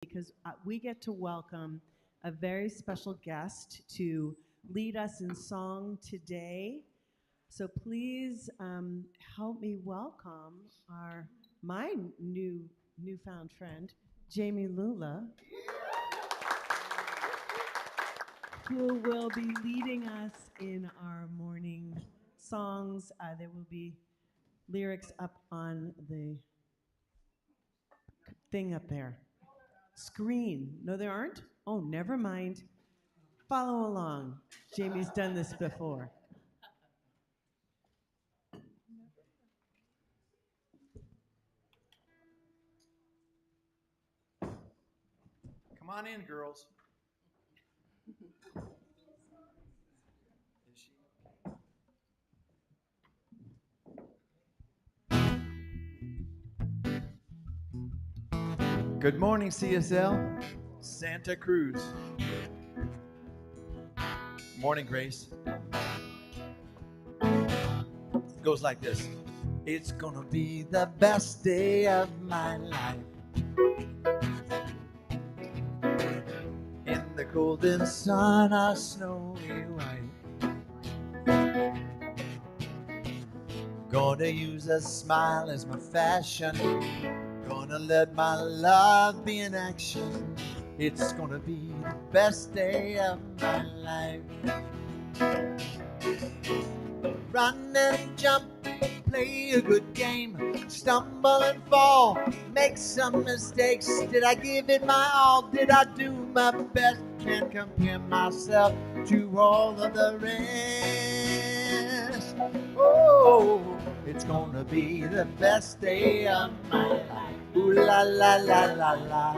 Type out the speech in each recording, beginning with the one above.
because we get to welcome a very special guest to lead us in song today. So please help me welcome my newfound friend, Jamie Lula, who will be leading us in our morning songs. There will be lyrics up on the thing up there. Screen. No, there aren't? Oh, never mind. Follow along. Jamie's done this before. Come on in, girls. Good morning, CSL. Santa Cruz. Morning, Grace. It goes like this. It's gonna be the best day of my life. In the golden sun, a snowy white. Gonna use a smile as my fashion. Gonna let my love be in action. It's gonna be the best day of my life. Run and jump, play a good game, stumble and fall, make some mistakes. Did I give it my all? Did I do my best? Can't compare myself to all of the rest. Oh, it's gonna be the best day of my life. Ooh la la la la la.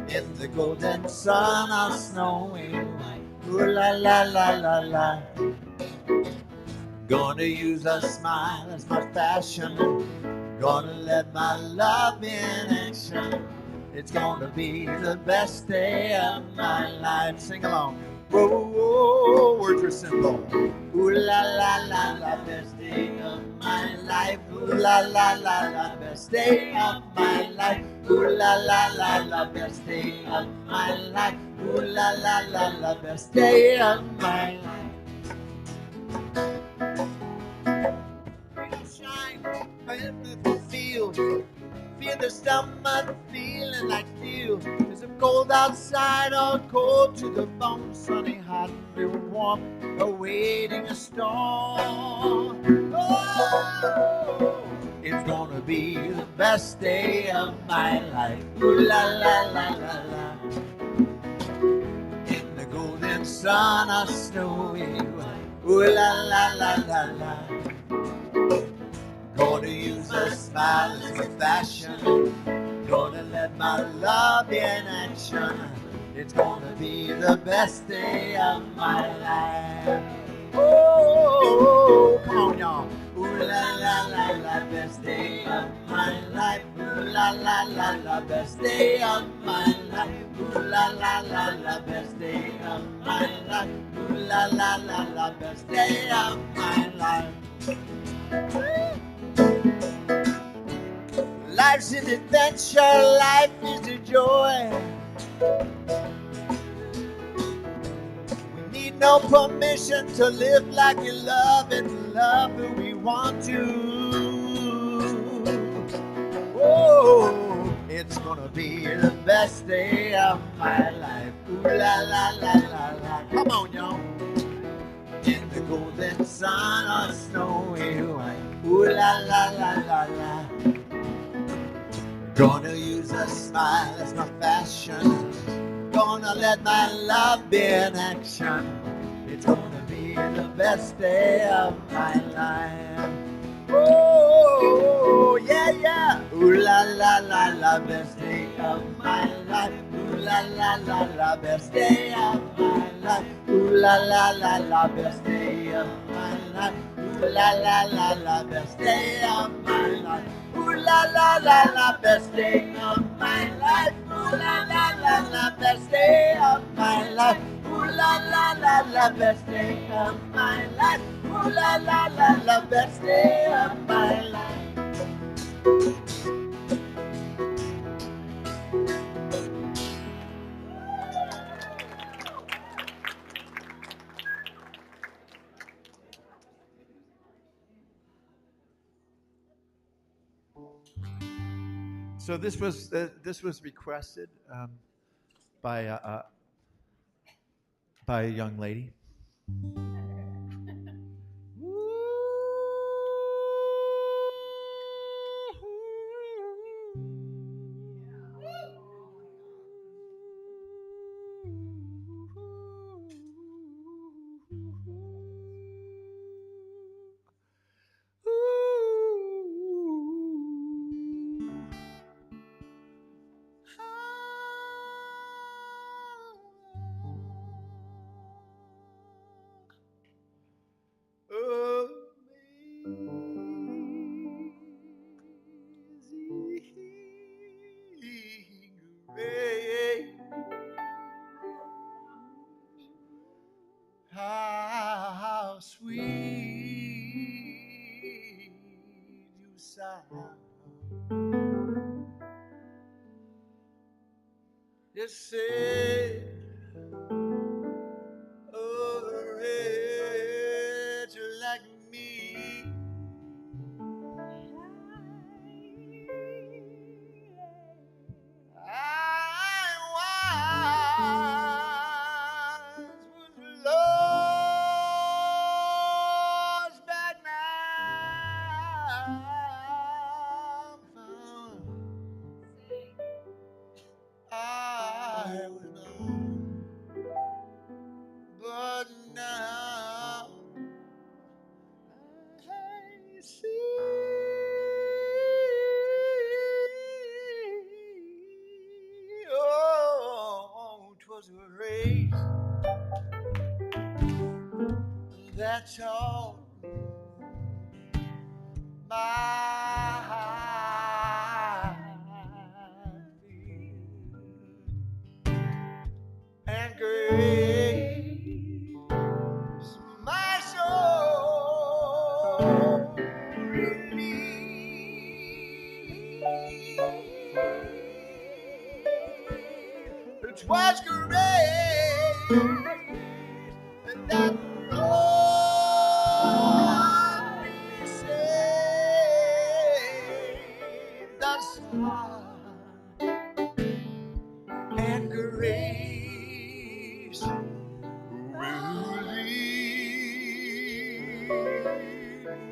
In the golden sun, I'll snowy white. Ooh la la la la la. Gonna use a smile as my fashion. Gonna let my love in action. It's gonna be the best day of my life. Sing along. Whoa, whoa, words are simple. Ooh la la la la, best day of my life. Ooh la la la la, best day of my life. Ooh la la la la, best day of my life. Ooh la la la la, best day of my life. Shine in the field. Feel the stomach feeling like steel. There's a cold outside, all cold to the bone. Sunny, hot, real warm, awaiting a storm. Oh, it's gonna be the best day of my life. Ooh la la la la la. In the golden sun, a snowy white. Ooh la la la la la. Gonna use a smile as a fashion. Gonna let my love be in action. It's gonna be the best day of my life. Oh, come on, y'all. Ooh la la la la, best day of my life. Ooh la la la la, best day of my life. Ooh la la la la, best day of my life. Ooh la la la la, best day of my life. Life's an adventure, life is a joy. We need no permission to live like we love and love who we want to. Oh, it's gonna be the best day of my life. Ooh la la la la la. Come on, y'all. In the golden sun, a snowy white. Ooh la la la la la. Gonna use a smile as my fashion. Gonna let my love be in action. It's gonna be the best day of my life. Oh, yeah, yeah. Ooh la la la la, best day of my life. Ooh la la la la, best day of my life. Ooh la la la la, best day of my life. Ooh la la la la, best day of my life. Ooh la la la la, best day of my life. Ooh la la la la, best day of my life. Ooh la la la la, best day of my life. Ooh la la la la, best day of my life. So this was requested by a young lady. How sweet you sound. Just say, oh, rich like me. I once was lost, but now I'm found. I was lost, but now I see. Oh, 'twas a race that taught my fear and grace my soul relieved. It was great that brought me safe thus far, and grace will lead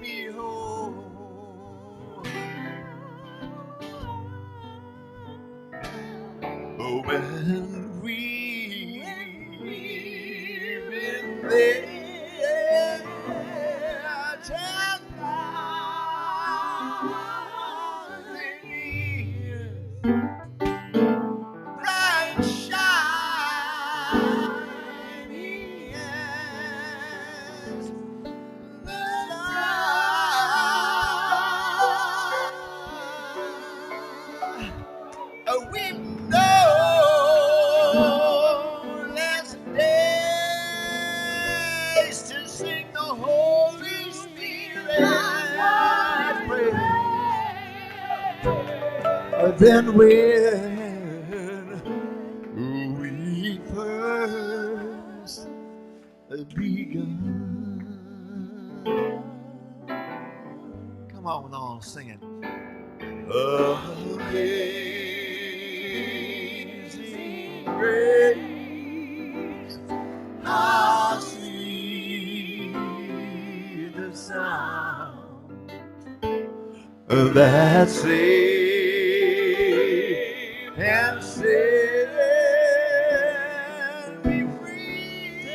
me home. Oh, when we've been there 10,000 years, bright shining as the sun. We know less days to sing the Holy Spirit's praise than when we first begun. Come on, sing it. Amazing grace, how sweet the sound that saved and set me free.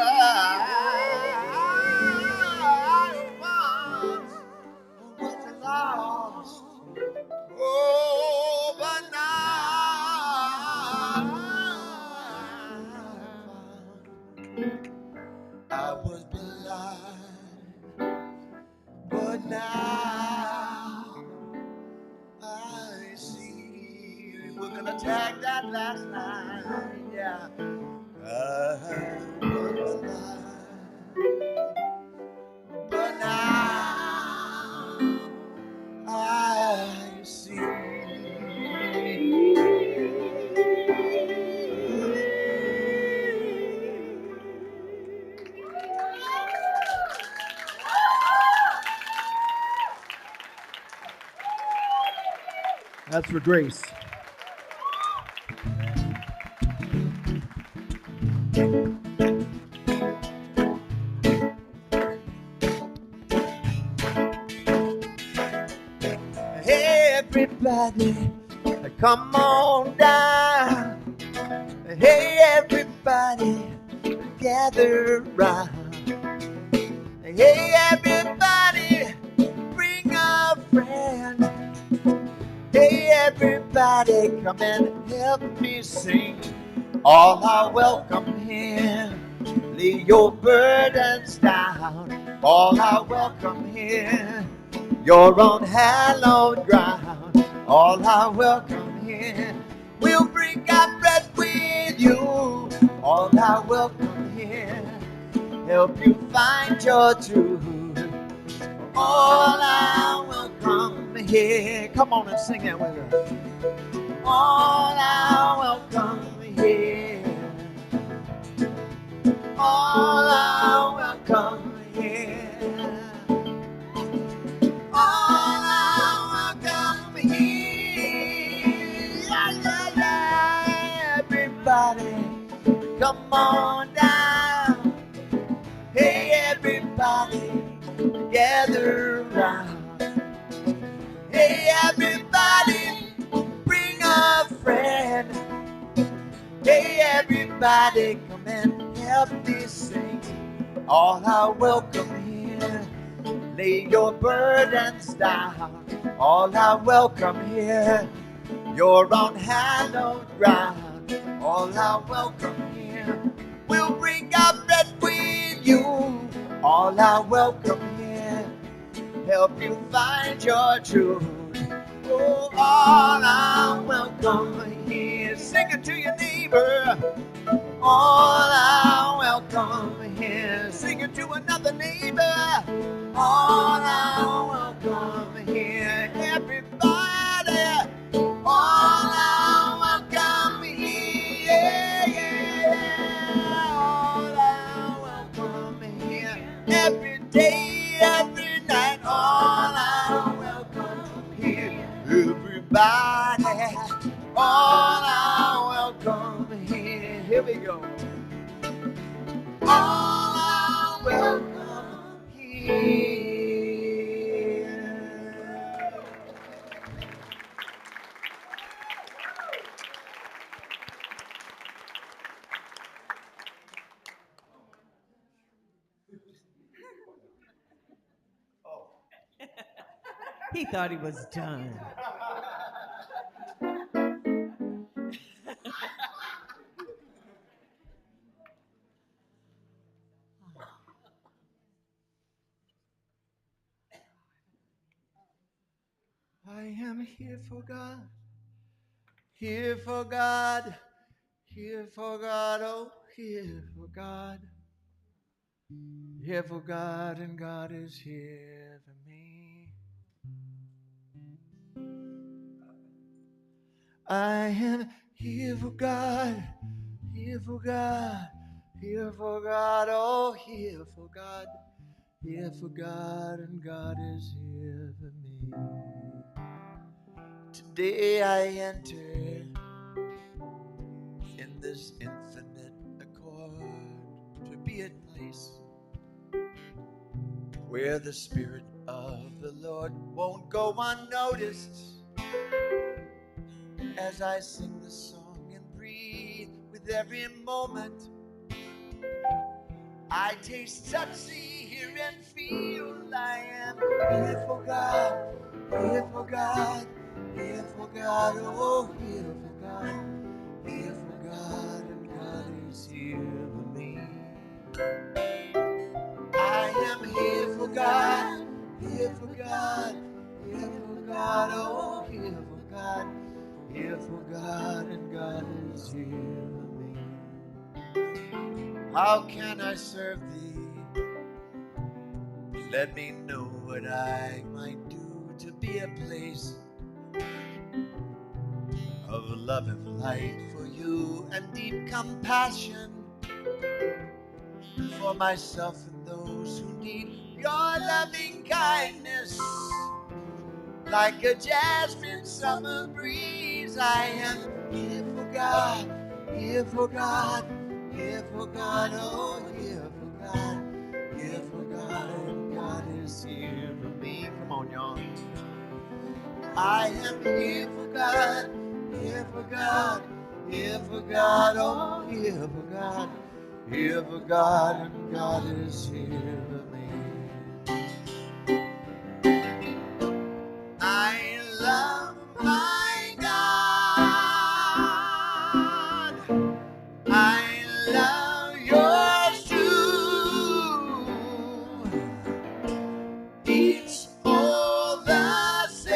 I was lost, oh, but now I was blind, but now I see. We're gonna tag that last line, yeah. I was blind, but now I see. That's for Grace. Hey, everybody, come on down. Hey, everybody, gather round. Hey, everybody, bring a friend. Hey, everybody, come and help me sing. All are welcome here. Lay your burdens down. All are welcome here. You're on hallowed ground. All are welcome here. We'll bring our bread with you. All are welcome here. Help you find your truth. All are welcome here. Come on and sing that with us. All are welcome here. All are welcome here. All are welcome here. Yeah, yeah, yeah. Everybody, come on down. Hey, everybody, gather around. Hey, everybody, bring a friend. Hey, everybody, come and help me sing. All are welcome here. Lay your burdens down. All are welcome here. You're on hallowed ground. All are welcome here. We'll bring our bread with you. All are welcome here. Help you find your truth. Oh, all are welcome here. Sing it to your neighbor. All are welcome here. Sing it to another neighbor. All are welcome here. Everybody. All are welcome here. Yeah, yeah. All are welcome here. Every day, every night. All are welcome here. Everybody. All are welcome here. Here we go. All are welcome here. He thought he was done. I am here for God, here for God, here for God, oh, here for God. Here for God, and God is here for me. I am here for God, here for God, here for God, oh, here for God. Here for God, and God is here for me. Today I enter in this infinite accord to be at place where the Spirit of the Lord won't go unnoticed as I sing the song and breathe with every moment. I taste, touch, see, hear, and feel I am here for God, here for God, here for God, oh, here for God, here for God, and God is here for me. I am here for God, here for God, here for God, oh, here for God, here for God, and God is here for me. How can I serve thee? Let me know what I might do to be a place of love and light for you and deep compassion for myself and those who need your loving kindness. like a jasmine summer breeze. I am here for God, here for God, here for God, oh, here for God, here for God, and God is here for me. Come on, y'all. I am here for God, here for God, here for God, oh, here for God, here for God, and God is here for me. I love my God. I love yours too. It's all the same.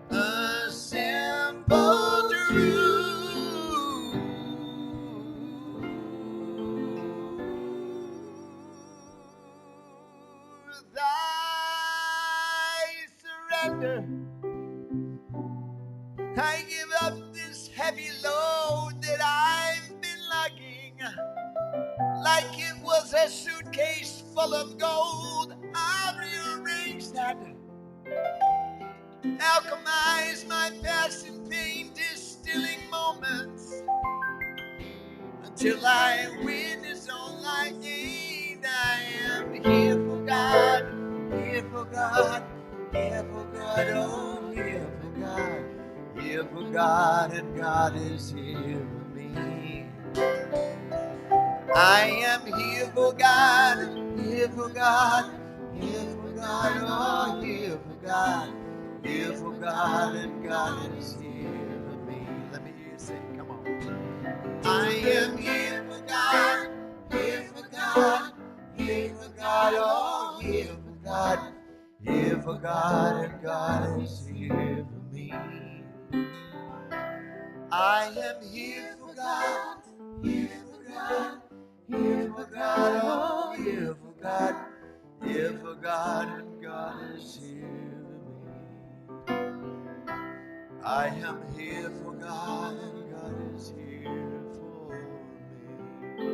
A simple truth. I surrender. I give up this heavy load that I've been lugging, like it was a suitcase full of gold. I've rearranged that, alchemized my past in pain, distilling moments until I witness all I gained. I am here for God, here for God, here for God, oh, here for God, here for God, and God is here for me. I am here for God, here for God, here for God, oh, here for God, here for God, and God is here for me. Let me hear you sing, come on. I am here for God, here for God, here for God, oh, here for God, here for God, and God is here for me. I am here for God, here for God, here for God, oh, here for God, here for God, and God is here for me. I am here for God, and God is here for me.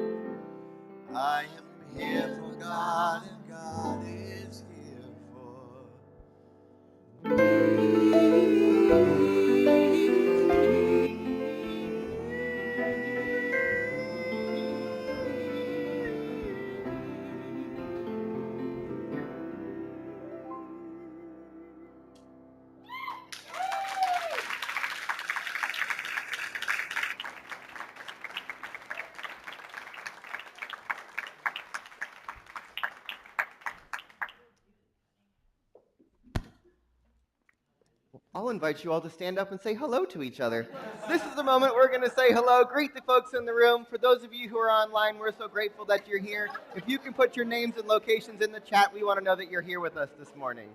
I am here for God, and God is here for I'll invite you all to stand up and say hello to each other. This is the moment we're going to say hello, greet the folks in the room. For those of you who are online, we're so grateful that you're here. If you can put your names and locations in the chat, we want to know that you're here with us this morning.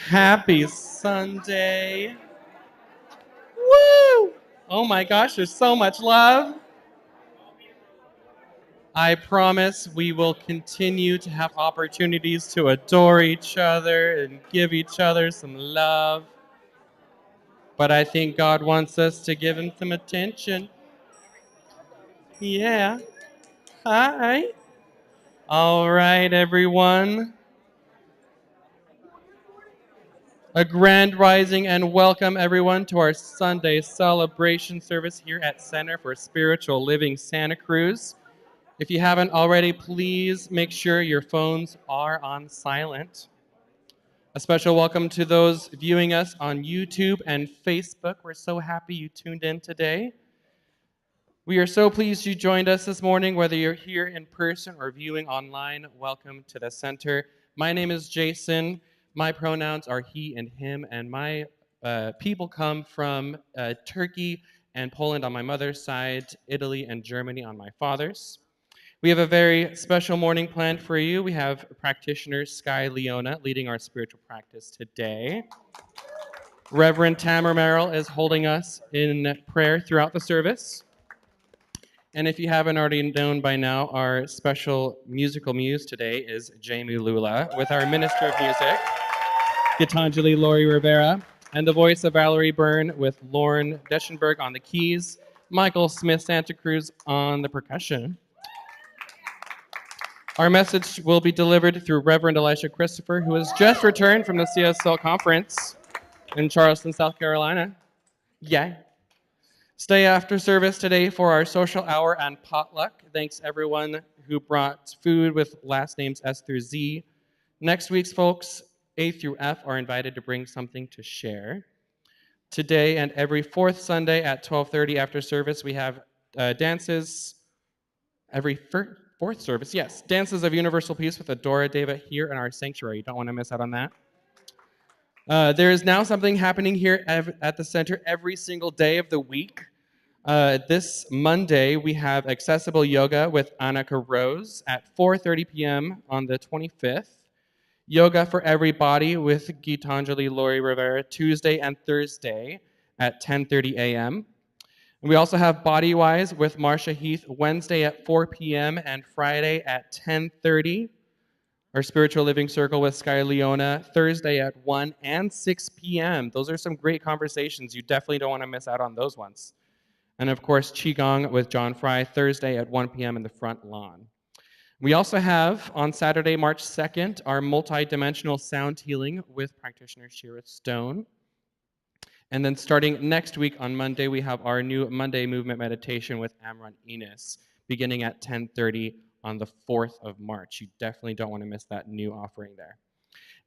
Happy Sunday. Woo! Oh my gosh, there's so much love. I promise we will continue to have opportunities to adore each other and give each other some love. but I think God wants us to give him some attention. Yeah. Hi. All right, everyone. A grand rising and welcome everyone to our Sunday celebration service here at Center for Spiritual Living Santa Cruz. If you haven't already, please make sure your phones are on silent. A special welcome to those viewing us on YouTube and Facebook. We're so happy you tuned in today. We are so pleased you joined us this morning, whether you're here in person or viewing online. Welcome to the center. My name is Jason. My pronouns are he and him, and my people come from Turkey and Poland on my mother's side, Italy and Germany on my father's. We have a very special morning planned for you. We have practitioner Sky Leona leading our spiritual practice today. Reverend Tamara Merrill is holding us in prayer throughout the service. And if you haven't already known by now, our special musical muse today is Jamie Lula with our Minister of Music, Gitanjali Lori Rivera, and the voice of Valerie Byrne with Lauren Deschenberg on the keys, Michael Smith Santa Cruz on the percussion. Our message will be delivered through Reverend Elisha Christopher, who has just returned from the CSL conference in Charleston, South Carolina. Yay. Stay after service today for our social hour and potluck. Thanks everyone who brought food with last names S through Z. Next week's folks, A through F, are invited to bring something to share. Today and every fourth Sunday at 12:30 after service, we have dances. Every fourth service, yes. Dances of Universal Peace with Adora Deva here in our sanctuary. You don't want to miss out on that. There is now something happening here at the center every single day of the week. This Monday, we have accessible yoga with Annika Rose at 4:30 p.m. on the 25th. Yoga for Everybody with Gitanjali Lori Rivera Tuesday and Thursday at 10:30 a.m. And we also have Bodywise with Marsha Heath Wednesday at 4 p.m. and Friday at 10:30. Our Spiritual Living Circle with Sky Leona Thursday at 1 and 6 p.m. Those are some great conversations. You definitely don't want to miss out on those ones. And of course, Qigong with John Fry Thursday at 1 p.m. in the front lawn. We also have on Saturday, March 2nd, our multi-dimensional sound healing with practitioner Shira Stone. And then starting next week on Monday, we have our new Monday movement meditation with Amron Enos, beginning at 10:30 on the 4th of March. You definitely don't want to miss that new offering there.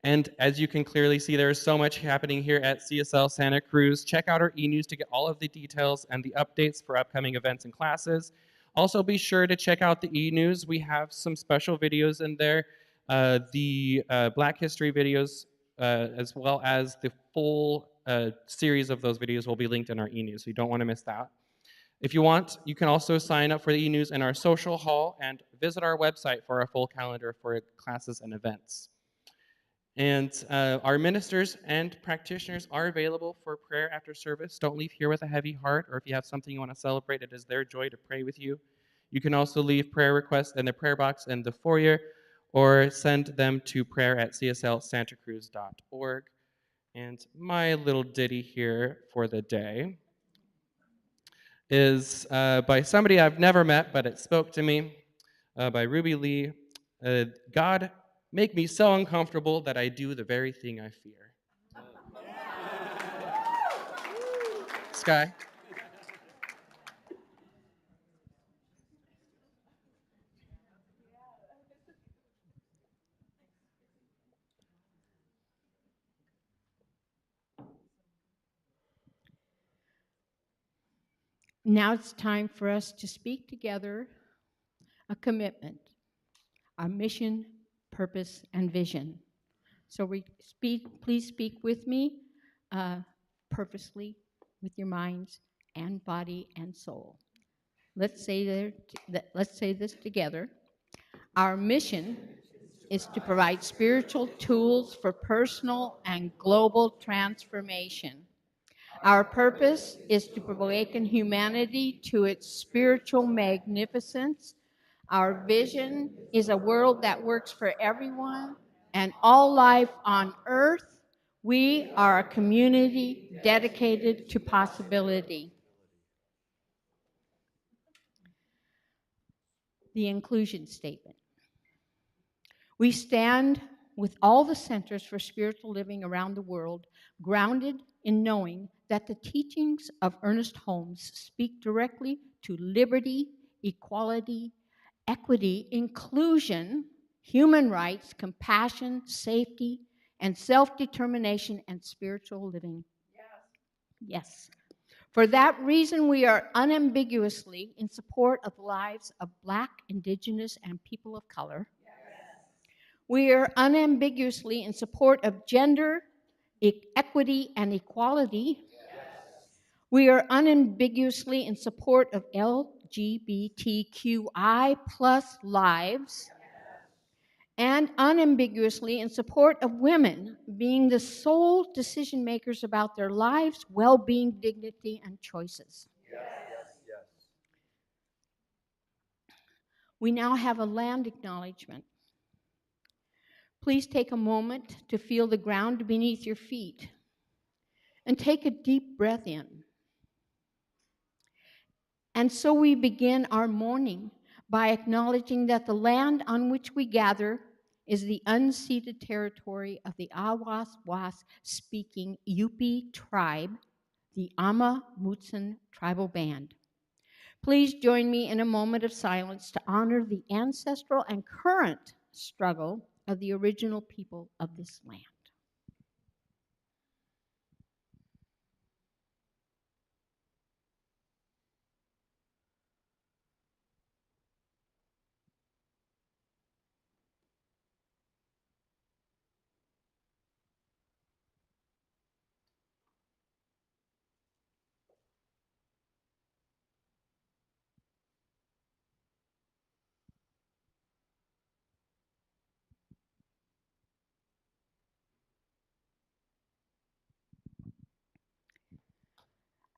And as you can clearly see, there is so much happening here at CSL Santa Cruz. Check out our e-news to get all of the details and the updates for upcoming events and classes. Also, be sure to check out the e-news. We have some special videos in there, the Black History videos, as well as the full series of those videos will be linked in our e-news, so you don't want to miss that. If you want, you can also sign up for the e-news in our social hall and visit our website for our full calendar for classes and events. And our ministers and practitioners are available for prayer after service. Don't leave here with a heavy heart, or if you have something you want to celebrate, it is their joy to pray with you. You can also leave prayer requests in the prayer box in the foyer, or send them to prayer@cslsantacruz.org. And my little ditty here for the day is by somebody I've never met, but it spoke to me, by Ruby Lee. God, make me so uncomfortable that I do the very thing I fear. Sky. Now it's time for us to speak together a commitment, our mission, purpose, and vision. So please speak with me purposely with your minds and body and soul. Let's say this together. Our mission is to provide spiritual tools for personal and global transformation. Our purpose is to awaken humanity to its spiritual magnificence. Our vision is a world that works for everyone and all life on earth We are a community dedicated to possibility. The inclusion statement. We stand with all the centers for spiritual living around the world, grounded in knowing that the teachings of Ernest Holmes speak directly to liberty, equality, equity, inclusion, human rights, compassion, safety, and self-determination and spiritual living. Yes. For that reason, we are unambiguously in support of the lives of Black, Indigenous, and people of color. We are unambiguously in support of gender, equity, and equality. We are unambiguously in support of LGBTQI plus lives, and unambiguously in support of women being the sole decision makers about their lives, well-being, dignity, and choices. We now have a land acknowledgement. Please take a moment to feel the ground beneath your feet and take a deep breath in. And so we begin our morning by acknowledging that the land on which we gather is the unceded territory of the Awas-Was-speaking Yupi tribe, the Ama Mutsun tribal band. Please join me in a moment of silence to honor the ancestral and current struggle of the original people of this land.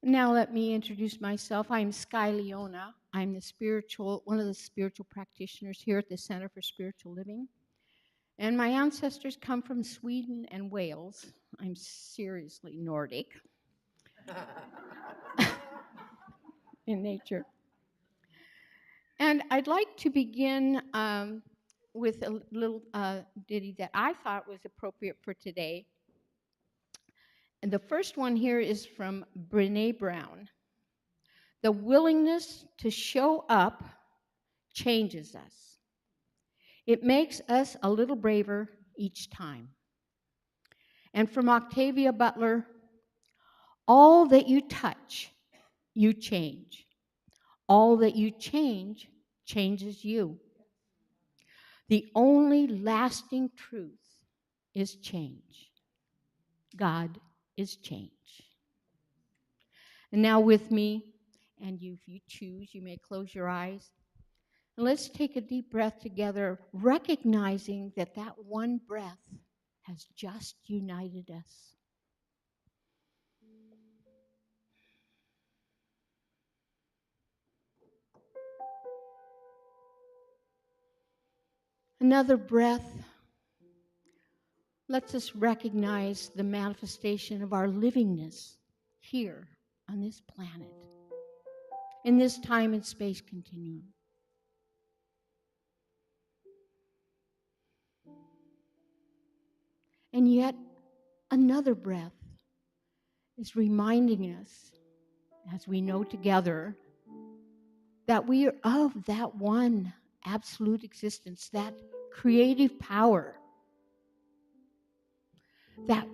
Now let me introduce myself. I'm Sky Leona. I'm one of the spiritual practitioners here at the Center for Spiritual Living. And my ancestors come from Sweden and Wales. I'm seriously Nordic in nature. And I'd like to begin with a little ditty that I thought was appropriate for today. And the first one here is from Brené Brown. The willingness to show up changes us. It makes us a little braver each time. And from Octavia Butler, all that you touch, you change. All that you change, changes you. The only lasting truth is change. God is change. And now with me, and if you choose, you may close your eyes. And let's take a deep breath together, recognizing that that one breath has just united us. Another breath lets us recognize the manifestation of our livingness here on this planet, in this time and space continuum. And yet, another breath is reminding us, as we know together, that we are of that one absolute existence, that creative power, that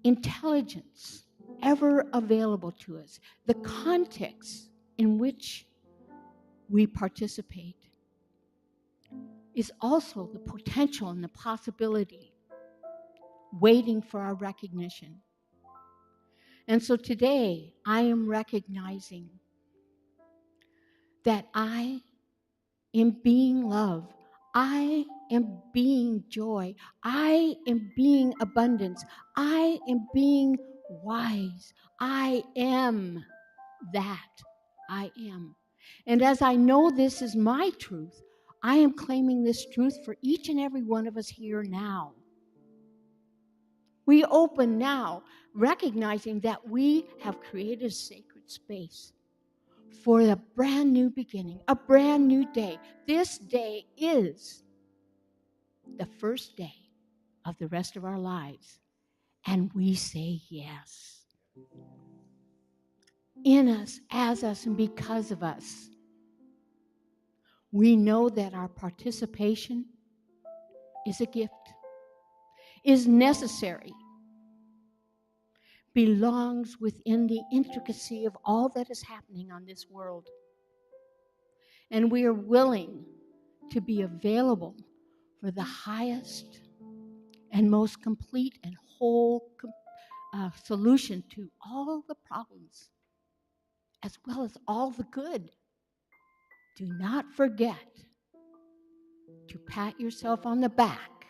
intelligence ever available to us, the context in which we participate is also the potential and the possibility waiting for our recognition. And so today, I am recognizing that I am being love. I am being joy. I am being abundance. I am being wise. I am that. I am. And as I know this is my truth, I am claiming this truth for each and every one of us here now. We open now, recognizing that we have created a sacred space for a brand new beginning, a brand new day. This day is the first day of the rest of our lives, and we say yes. In us, as us, and because of us, we know that our participation is a gift, is necessary, belongs within the intricacy of all that is happening on this world. And we are willing to be available for the highest and most complete and whole solution to all the problems, as well as all the good. Do not forget to pat yourself on the back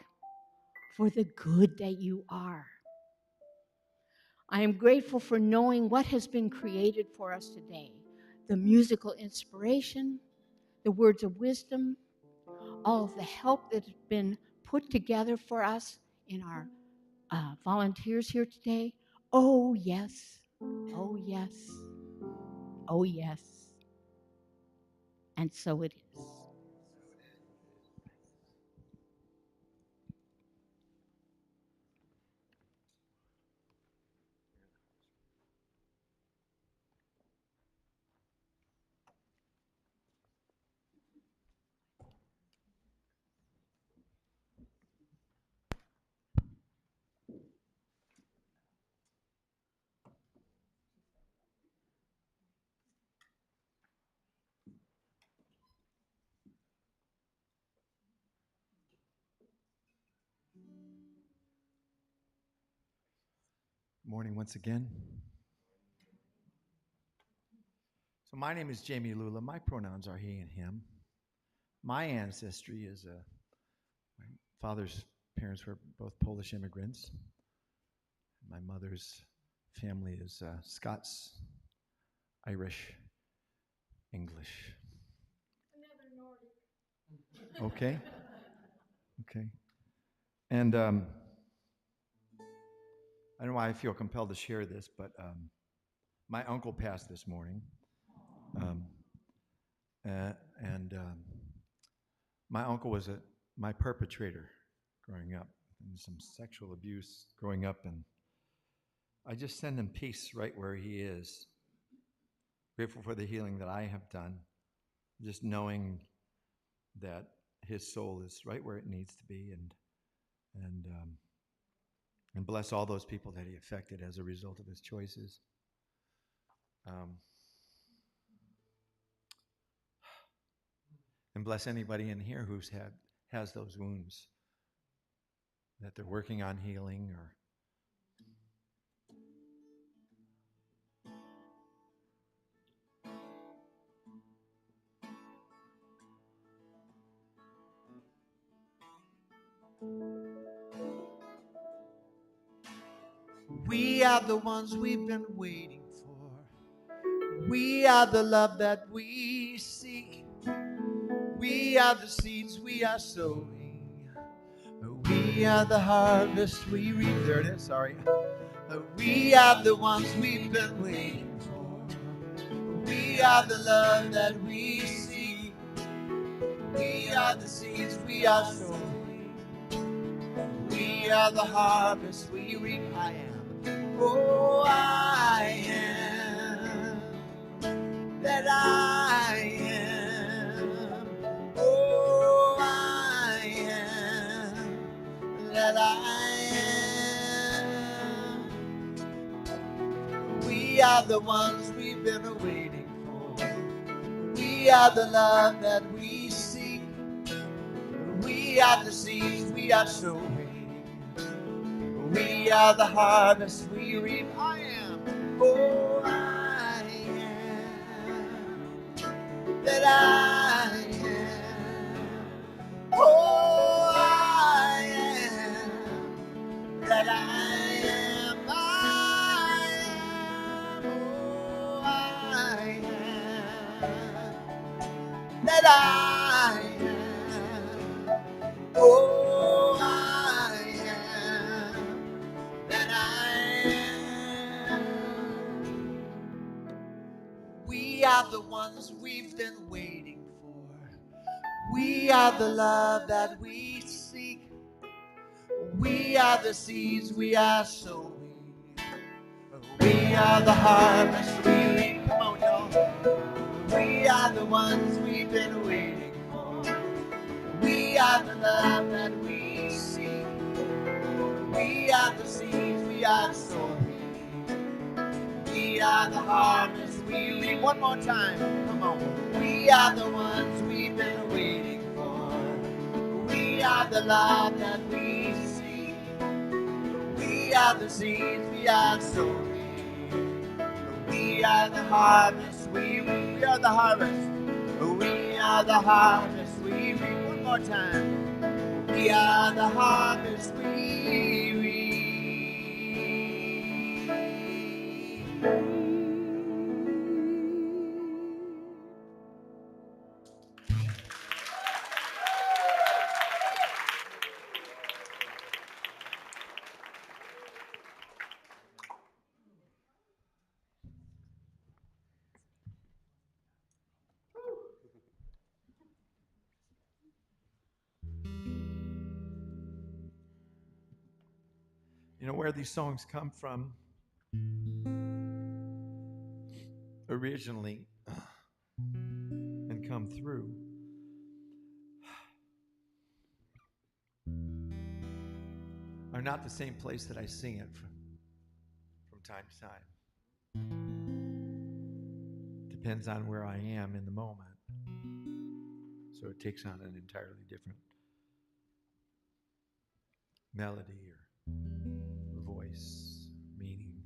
for the good that you are. I am grateful for knowing what has been created for us today. The musical inspiration, the words of wisdom, all of the help that has been put together for us in our volunteers here today. Oh, yes. Oh, yes. Oh, yes. And so it is. Morning once again. So my name is Jamie Lula. My pronouns are he and him. My ancestry is my father's parents were both Polish immigrants. My mother's family is Scots, Irish, English. Okay. Okay. And I don't know why I feel compelled to share this, but my uncle passed this morning. My uncle was my perpetrator growing up, and some sexual abuse growing up, and I just send him peace right where he is. Grateful for the healing that I have done, just knowing that his soul is right where it needs to be, and bless all those people that he affected as a result of his choices. And bless anybody in here has those wounds that they're working on healing or We are the ones we've been waiting for. We are the love that we seek. We are the seeds we are sowing. We are the harvest we reap. There it is, sorry. We are the ones we've been waiting for. We are the love that we seek. We are the seeds we are sowing. We are the harvest we reap. I am. Oh, I am. That I am. Oh, I am. That I am. We are the ones we've been waiting for. We are the love that we seek. We are the seeds we are sowing. We are the harvest we reap. I am. Oh, I am. That I am. Oh, I am. That I am. I am. Oh, I am. That I am. Oh, I am. We are the ones we've been waiting for. We are the love that we seek. We are the seeds we are sowing. We are the harvest we reap. Come on, y'all. We are the ones we've been waiting for. We are the love that we seek. We are the seeds we are sowing. We are the harvest we reap. One more time. Come on. We are the ones we've been waiting for. We are the love that we seek. We are the seeds we are sowing. We are the harvest we reap. We are the harvest. We are the harvest we reap. One more time. We are the harvest we reap. You know where these songs come from? Originally, and come through, are not the same place that I sing it from time to time. Depends on where I am in the moment. So it takes on an entirely different melody or voice, meaning.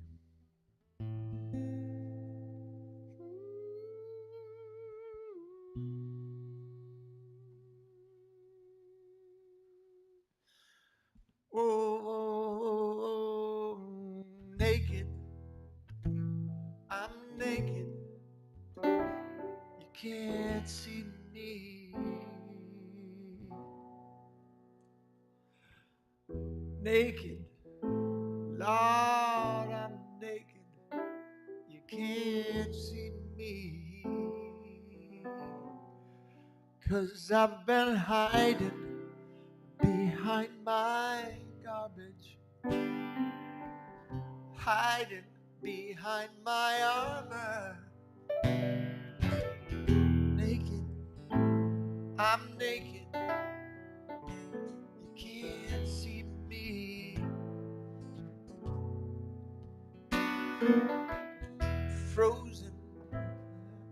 Oh, naked. I'm naked. You can't see me. Naked. Lord, I'm naked. You can't see me. 'Cause I've been hiding behind my garbage. Hiding behind my armor. Naked, I'm naked. You can't see me. Frozen,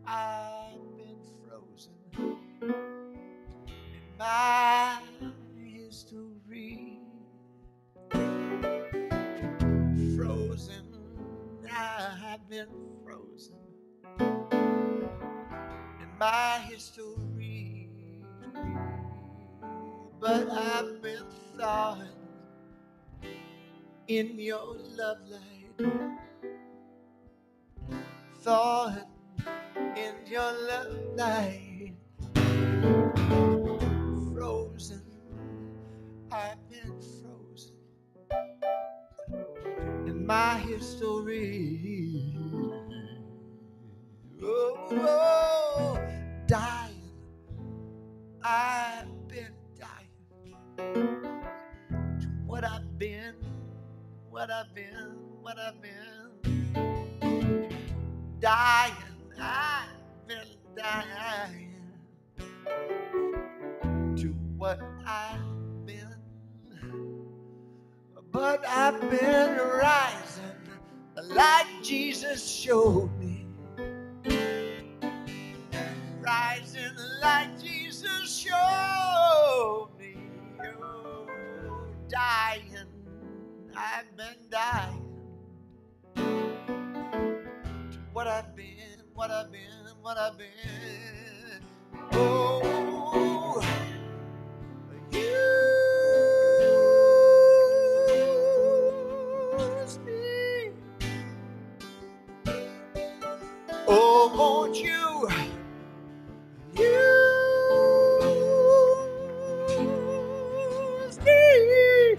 I've been frozen in my history. Frozen, I've been frozen in my history. But I've been thawing in your love light. Thawing in your love light. Frozen, I've been frozen in my history. Oh, dying, I've been dying. To what I've been, what I've been, what I've been. Dying, I've been dying. To what I've been, but I've been rising like Jesus showed me. Rising like Jesus showed me. Oh, dying, I've been dying. To what I've been, what I've been, what I've been. Oh, use me. Oh, won't you use me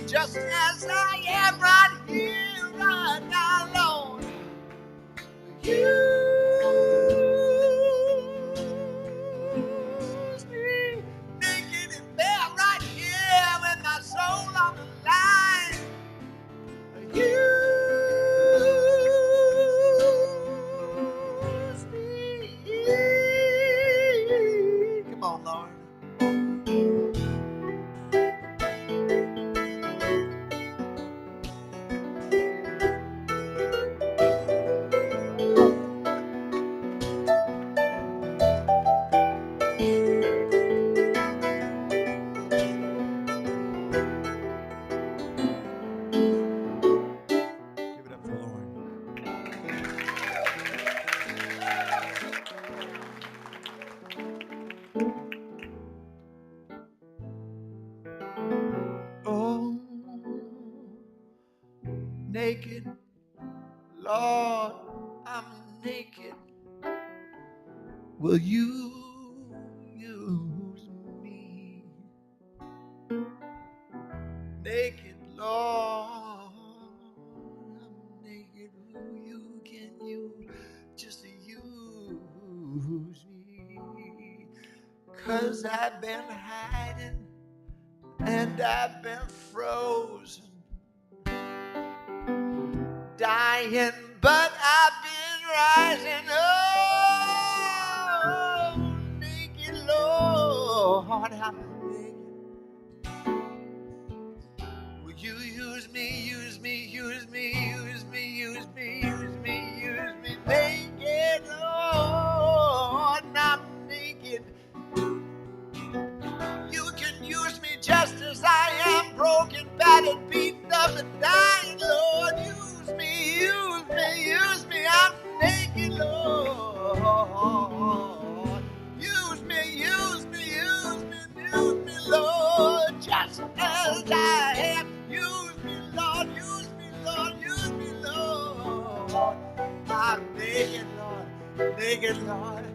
just as I am right here, right now, Lord. Use naked. Lord, I'm naked. Will you use me? Naked, Lord, I'm naked. Can you just use me? 'Cause I've been hiding and I've been frozen, dying, but I've been rising. Oh, naked Lord, I'm naked. Will you use me, use me, use me, use me, use me, use me, use me, naked Lord, I'm naked. You can use me just as I am, broken, battered, beaten up, and dying, Lord. Use me, use me, use me. I'm naked, Lord. Use me, use me, use me, use me, Lord. Just as I am. Use me, Lord. Use me, Lord. Use me, Lord. I'm naked, Lord. Naked, Lord.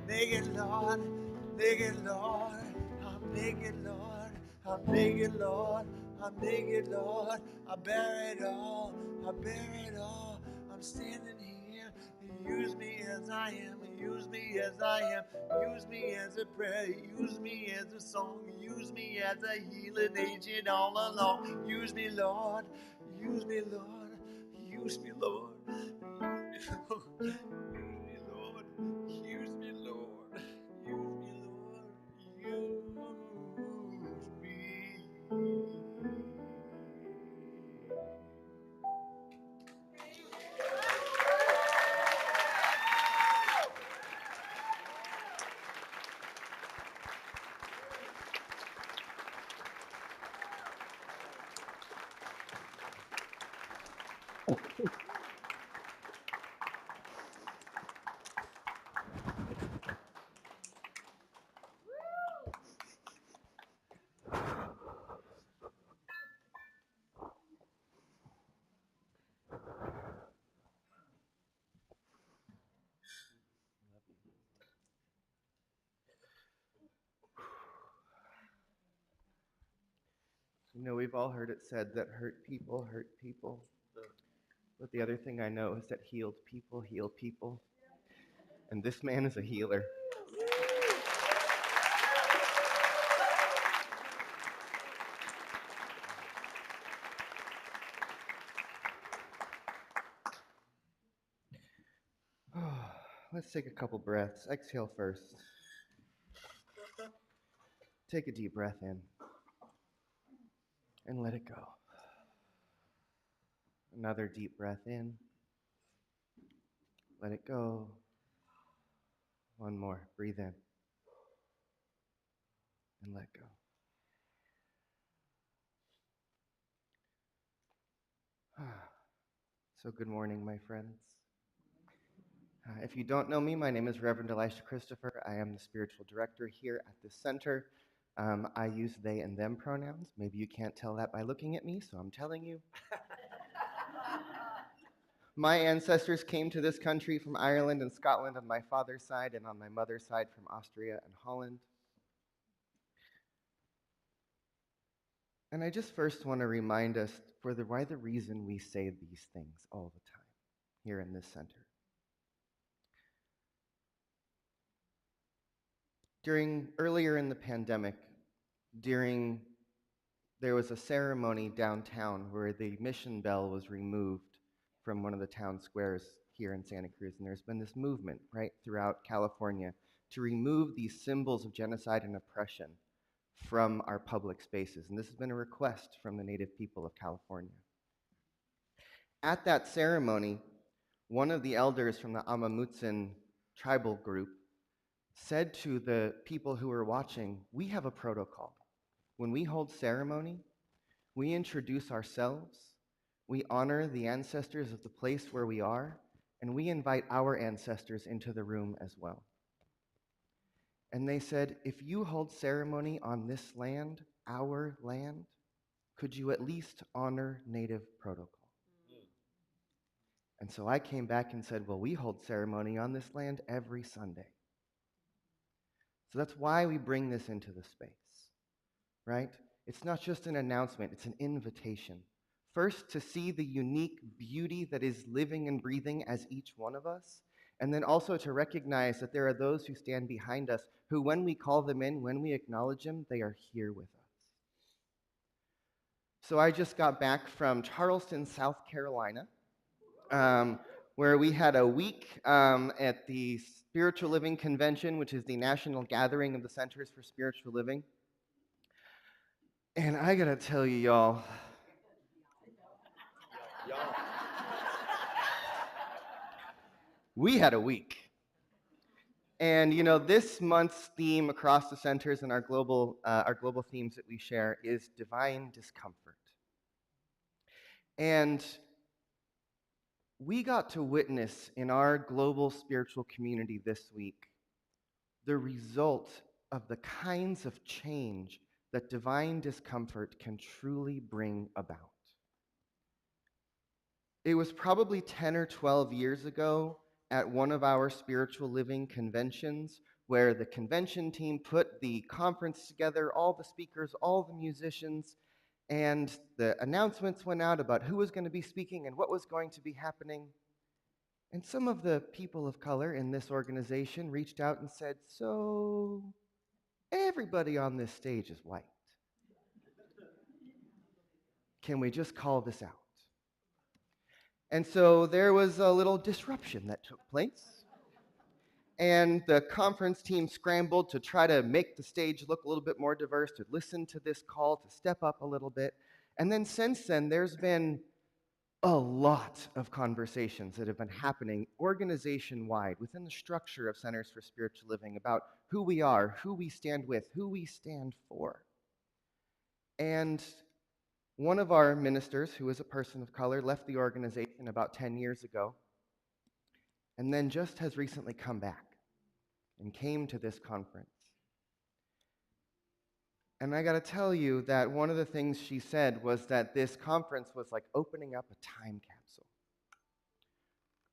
Naked, Lord. Naked, Lord. I'm naked, Lord. I'm naked, Lord. I'm naked, Lord. I bear it all. I bear it all. I'm standing here. Use me as I am. Use me as I am. Use me as a prayer. Use me as a song. Use me as a healing agent all along. Use me, Lord. Use me, Lord. Use me, Lord. Use me, Lord. Use me, Lord. Use me, Lord. Use me, Lord. Use me. You know, we've all heard it said that hurt people hurt people. But the other thing I know is that healed people heal people. And this man is a healer. Let's take a couple breaths. Exhale first. Take a deep breath in and let it go. Another deep breath in. Let it go. One more. Breathe in and let go. So good morning, my friends. If you don't know me, my name is Reverend Elisha Christopher. I am the spiritual director here at this center. I use they and them pronouns. Maybe you can't tell that by looking at me, so I'm telling you. My ancestors came to this country from Ireland and Scotland on my father's side, and on my mother's side from Austria and Holland. And I just first want to remind us why the reason we say these things all the time here in this center. Earlier in the pandemic, there was a ceremony downtown where the mission bell was removed from one of the town squares here in Santa Cruz, and there's been this movement right throughout California to remove these symbols of genocide and oppression from our public spaces, and this has been a request from the native people of California. At that ceremony, one of the elders from the Amamutsin tribal group said to the people who were watching, "We have a protocol. When we hold ceremony, we introduce ourselves, we honor the ancestors of the place where we are, and we invite our ancestors into the room as well." And they said, "If you hold ceremony on this land, our land, could you at least honor native protocol?" And so I came back and said, well, we hold ceremony on this land every Sunday. So that's why we bring this into the space, right? It's not just an announcement, it's an invitation. First, to see the unique beauty that is living and breathing as each one of us, and then also to recognize that there are those who stand behind us who, when we call them in, when we acknowledge them, they are here with us. So I just got back from Charleston, South Carolina, where we had a week at the Spiritual Living Convention, which is the national gathering of the Centers for Spiritual Living. And I gotta tell you, y'all, we had a week. And you know, this month's theme across the centers and our global themes that we share is divine discomfort. And we got to witness in our global spiritual community this week the result of the kinds of change that divine discomfort can truly bring about. It was probably 10 or 12 years ago at one of our spiritual living conventions where the convention team put the conference together, all the speakers, all the musicians, and the announcements went out about who was going to be speaking and what was going to be happening. And some of the people of color in this organization reached out and said, so everybody on this stage is white. Can we just call this out? And so there was a little disruption that took place. And the conference team scrambled to try to make the stage look a little bit more diverse, to listen to this call, to step up a little bit. And then since then, there's been a lot of conversations that have been happening organization-wide within the structure of Centers for Spiritual Living about who we are, who we stand with, who we stand for. And one of our ministers, who is a person of color, left the organization about 10 years ago, and then just has recently come back and came to this conference. And I got to tell you that one of the things she said was that this conference was like opening up a time capsule,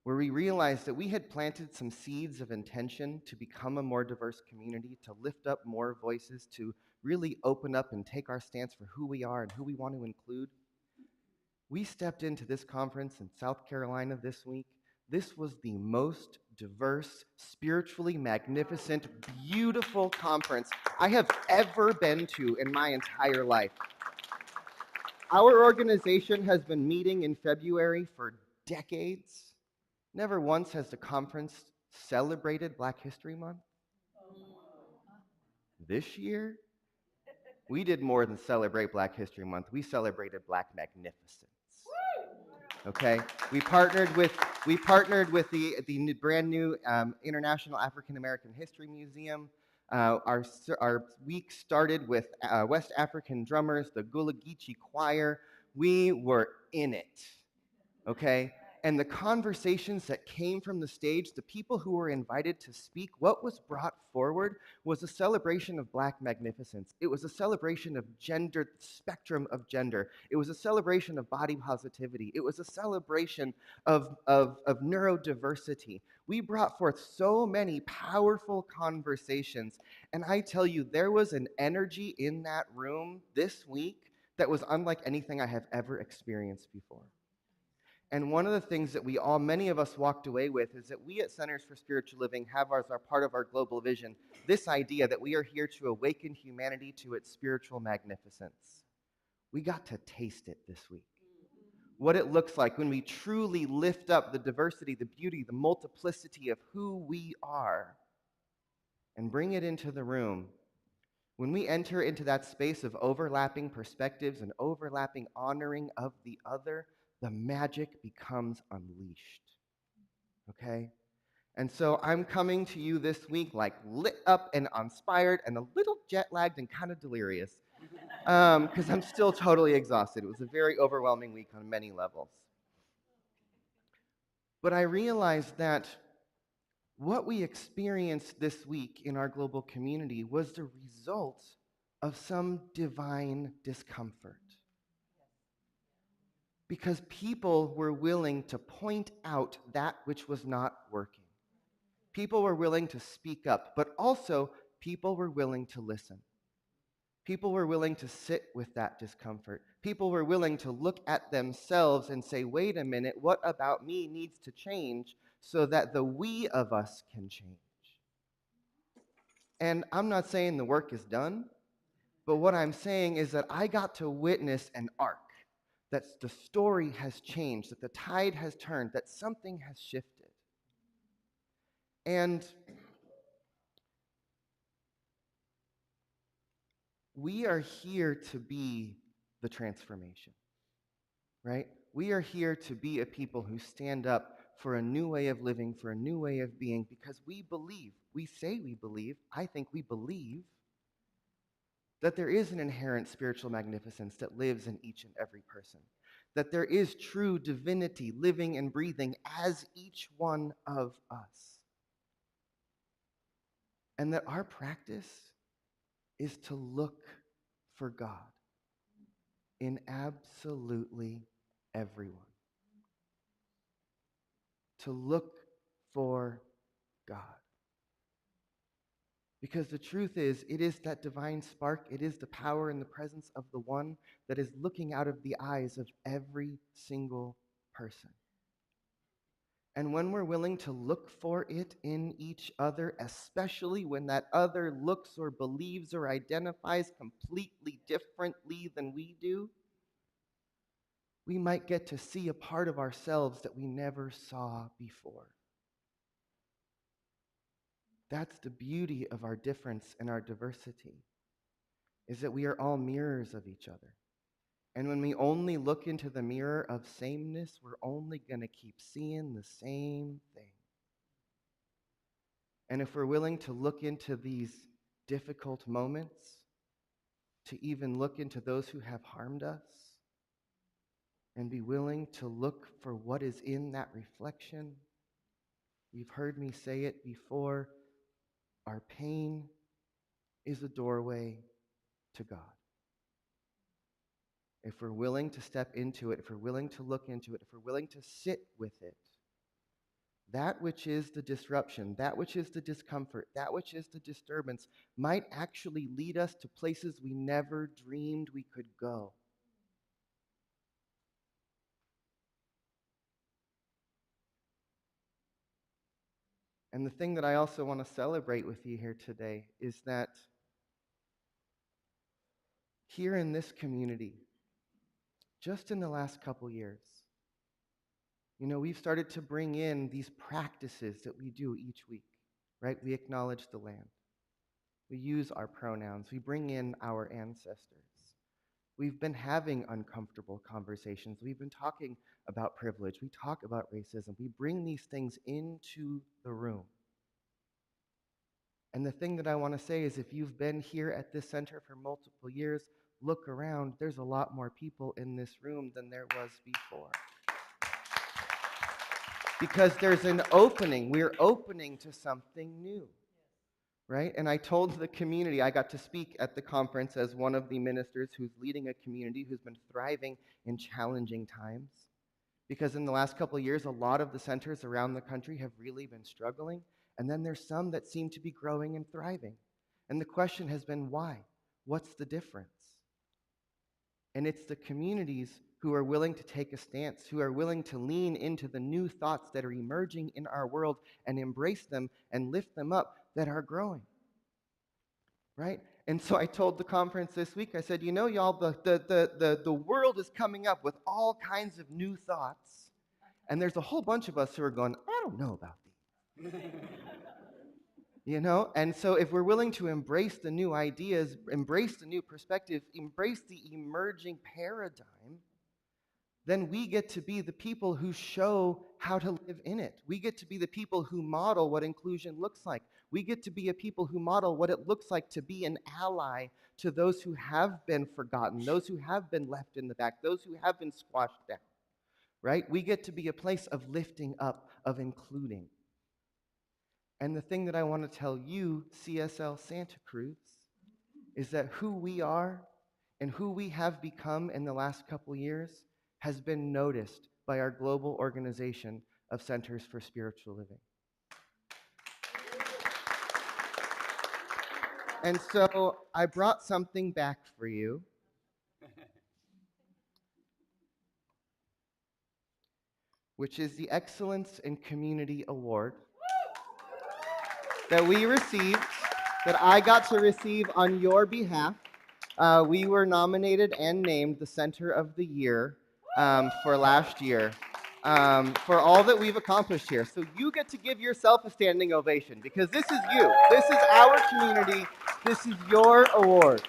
where we realized that we had planted some seeds of intention to become a more diverse community, to lift up more voices, to really open up and take our stance for who we are and who we want to include. We stepped into this conference in South Carolina this week. This was the most diverse, spiritually magnificent, beautiful conference I have ever been to in my entire life. Our organization has been meeting in February for decades. Never once has the conference celebrated Black History Month. This year, we did more than celebrate Black History Month. We celebrated Black magnificence. Okay, we partnered with the brand new International African American History Museum. Our week started with West African drummers, the Gula Geechee Choir. We were in it. Okay, and the conversations that came from the stage, the people who were invited to speak, what was brought forward was a celebration of Black magnificence. It was a celebration of gender, spectrum of gender. It was a celebration of body positivity. It was a celebration of neurodiversity. We brought forth so many powerful conversations, and I tell you, there was an energy in that room this week that was unlike anything I have ever experienced before. And one of the things that many of us walked away with is that we at Centers for Spiritual Living have as our part of our global vision, this idea that we are here to awaken humanity to its spiritual magnificence. We got to taste it this week. What it looks like when we truly lift up the diversity, the beauty, the multiplicity of who we are and bring it into the room. When we enter into that space of overlapping perspectives and overlapping honoring of the other, the magic becomes unleashed, okay? And so I'm coming to you this week like lit up and inspired and a little jet-lagged and kind of delirious because I'm still totally exhausted. It was a very overwhelming week on many levels. But I realized that what we experienced this week in our global community was the result of some divine discomfort. Because people were willing to point out that which was not working. People were willing to speak up, but also people were willing to listen. People were willing to sit with that discomfort. People were willing to look at themselves and say, wait a minute, what about me needs to change so that the we of us can change? And I'm not saying the work is done, but what I'm saying is that I got to witness an arc, that the story has changed, that the tide has turned, that something has shifted. And we are here to be the transformation, right? We are here to be a people who stand up for a new way of living, for a new way of being, because we believe, we say we believe, I think we believe that there is an inherent spiritual magnificence that lives in each and every person, that there is true divinity living and breathing as each one of us, and that our practice is to look for God in absolutely everyone. To look for God. Because the truth is, it is that divine spark, it is the power and the presence of the one that is looking out of the eyes of every single person. And when we're willing to look for it in each other, especially when that other looks or believes or identifies completely differently than we do, we might get to see a part of ourselves that we never saw before. That's the beauty of our difference and our diversity, is that we are all mirrors of each other. And when we only look into the mirror of sameness, we're only going to keep seeing the same thing. And if we're willing to look into these difficult moments, to even look into those who have harmed us, and be willing to look for what is in that reflection, you've heard me say it before, our pain is a doorway to God. If we're willing to step into it, if we're willing to look into it, if we're willing to sit with it, that which is the disruption, that which is the discomfort, that which is the disturbance might actually lead us to places we never dreamed we could go. And the thing that I also want to celebrate with you here today is that here in this community, just in the last couple years, we've started to bring in these practices that we do each week, right? We acknowledge the land. We use our pronouns. We bring in our ancestors. We've been having uncomfortable conversations. We've been talking about privilege. We talk about racism. We bring these things into the room. And the thing that I want to say is if you've been here at this center for multiple years, look around. There's a lot more people in this room than there was before. Because there's an opening. We're opening to something new. Right? And I told the community, I got to speak at the conference as one of the ministers who's leading a community who's been thriving in challenging times. Because in the last couple of years, a lot of the centers around the country have really been struggling. And then there's some that seem to be growing and thriving. And the question has been, why? What's the difference? And it's the communities who are willing to take a stance, who are willing to lean into the new thoughts that are emerging in our world and embrace them and lift them up that are growing. Right? And so I told the conference this week, I said, y'all, the world is coming up with all kinds of new thoughts. And there's a whole bunch of us who are going, I don't know about these. And so if we're willing to embrace the new ideas, embrace the new perspective, embrace the emerging paradigm, then we get to be the people who show how to live in it. We get to be the people who model what inclusion looks like. We get to be a people who model what it looks like to be an ally to those who have been forgotten, those who have been left in the back, those who have been squashed down, right? We get to be a place of lifting up, of including. And the thing that I want to tell you, CSL Santa Cruz, is that who we are and who we have become in the last couple years has been noticed by our global organization of Centers for Spiritual Living. And so I brought something back for you. Which is the Excellence in Community Award that we received, that I got to receive on your behalf. We were nominated and named the Center of the Year for last year for all that we've accomplished here. So you get to give yourself a standing ovation because this is you. This is our community. This is your award.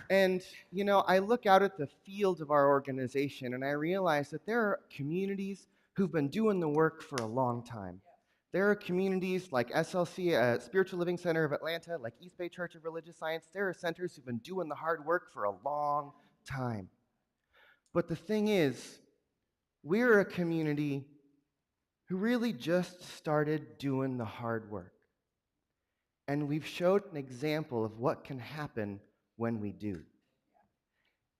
And, you know, I look out at the field of our organization and I realize that there are communities who've been doing the work for a long time. There are communities like SLC, Spiritual Living Center of Atlanta, like East Bay Church of Religious Science. There are centers who've been doing the hard work for a long time. But the thing is, we're a community who really just started doing the hard work. And we've showed an example of what can happen when we do.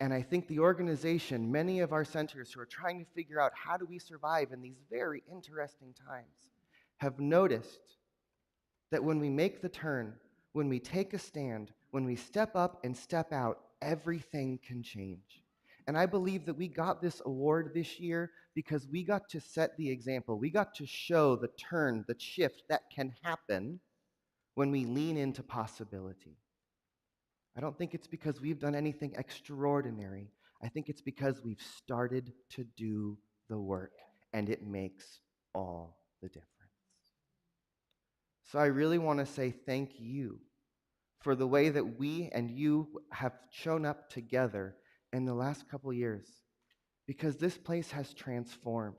And I think the organization, many of our centers who are trying to figure out how do we survive in these very interesting times, have noticed that when we make the turn, when we take a stand, when we step up and step out, everything can change. And I believe that we got this award this year because we got to set the example. We got to show the turn, the shift that can happen when we lean into possibility. I don't think it's because we've done anything extraordinary. I think it's because we've started to do the work, and it makes all the difference. So I really want to say thank you for the way that we and you have shown up together in the last couple years, because this place has transformed.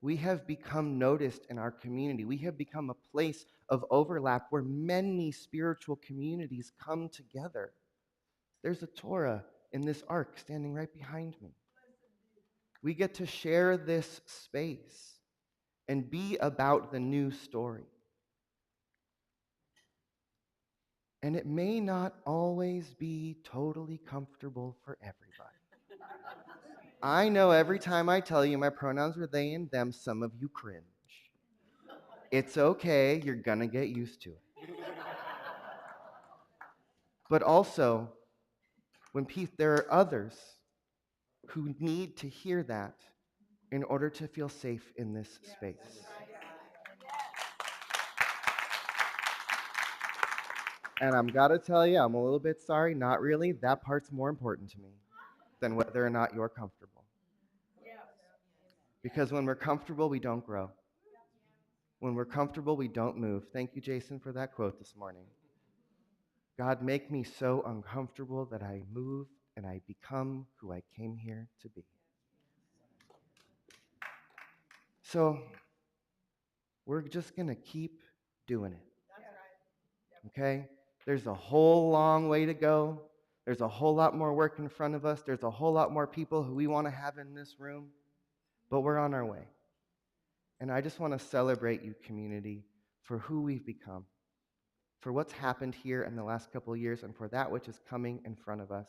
We have become noticed in our community. We have become a place of overlap where many spiritual communities come together. There's a Torah in this ark standing right behind me. We get to share this space and be about the new story. And it may not always be totally comfortable for everybody. I know every time I tell you my pronouns are they and them, some of you cringe. It's okay, you're gonna get used to it. But also, when there are others who need to hear that in order to feel safe in this space. And I'm gotta tell you, I'm a little bit sorry, not really. That part's more important to me than whether or not you're comfortable. Because when we're comfortable, we don't grow. When we're comfortable, we don't move. Thank you, Jason, for that quote this morning. God, make me so uncomfortable that I move and I become who I came here to be. So, we're just going to keep doing it. Okay? There's a whole long way to go. There's a whole lot more work in front of us. There's a whole lot more people who we want to have in this room. But we're on our way. And I just want to celebrate you, community, for who we've become, for what's happened here in the last couple of years, and for that which is coming in front of us.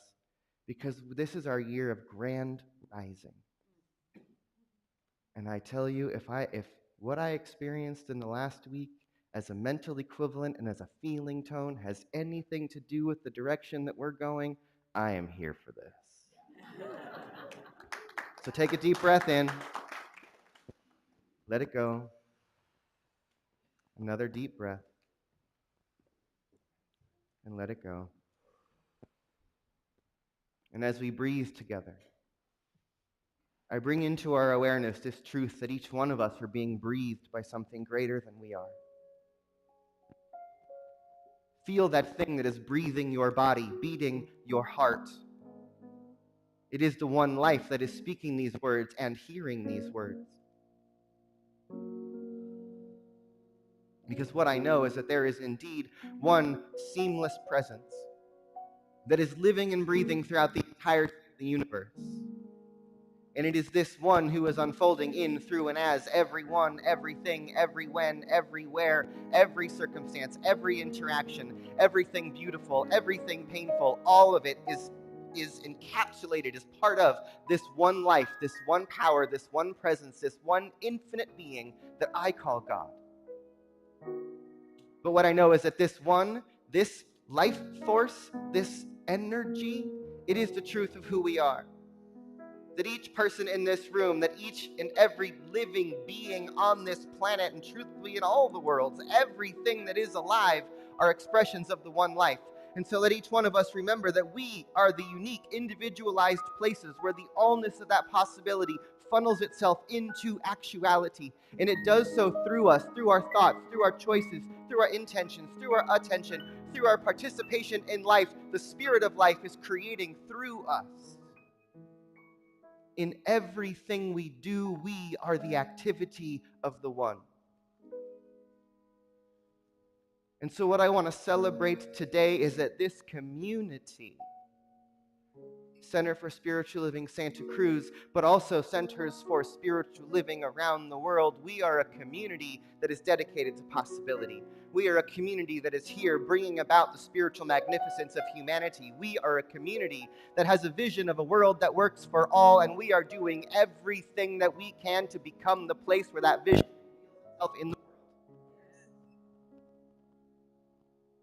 Because this is our year of grand rising. And I tell you, if what I experienced in the last week as a mental equivalent and as a feeling tone has anything to do with the direction that we're going, I am here for this. So take a deep breath in. Let it go. Another deep breath. And let it go. And as we breathe together, I bring into our awareness this truth that each one of us are being breathed by something greater than we are. Feel that thing that is breathing your body, beating your heart. It is the one life that is speaking these words and hearing these words. Because what I know is that there is indeed one seamless presence that is living and breathing throughout the entirety of the universe. And it is this one who is unfolding in, through, and as everyone, everything, every when, everywhere, every circumstance, every interaction, everything beautiful, everything painful, all of it is encapsulated as part of this one life, this one power, this one presence, this one infinite being that I call God. But what I know is that this life force, this energy, it is the truth of who we are. That each person in this room, that each and every living being on this planet, and truthfully in all the worlds, everything that is alive are expressions of the one life. And so let each one of us remember that we are the unique, individualized places where the allness of that possibility funnels itself into actuality. And it does so through us, through our thoughts, through our choices, through our intentions, through our attention, through our participation in life. The spirit of life is creating through us. In everything we do, we are the activity of the one. And so what I want to celebrate today is that this community, Center for Spiritual Living Santa Cruz, but also Centers for Spiritual Living around the world, we are a community that is dedicated to possibility. We are a community that is here bringing about the spiritual magnificence of humanity. We are a community that has a vision of a world that works for all, and we are doing everything that we can to become the place where that vision reveals itself in the world.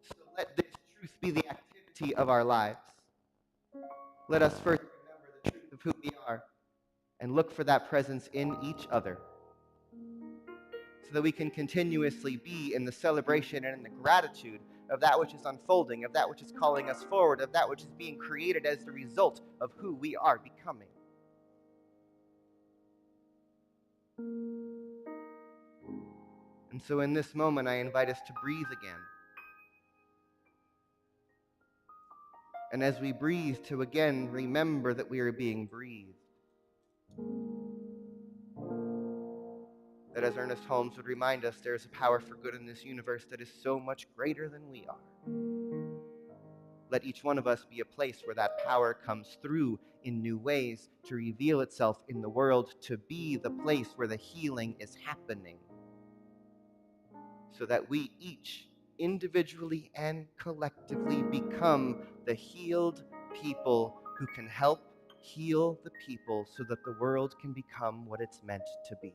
So let this truth be the activity of our lives. Let us first remember the truth of who we are and look for that presence in each other so that we can continuously be in the celebration and in the gratitude of that which is unfolding, of that which is calling us forward, of that which is being created as the result of who we are becoming. And so in this moment, I invite us to breathe again. And as we breathe, to again remember that we are being breathed. That, as Ernest Holmes would remind us, there is a power for good in this universe that is so much greater than we are. Let each one of us be a place where that power comes through in new ways to reveal itself in the world, to be the place where the healing is happening, so that we each, individually and collectively, become the healed people who can help heal the people so that the world can become what it's meant to be.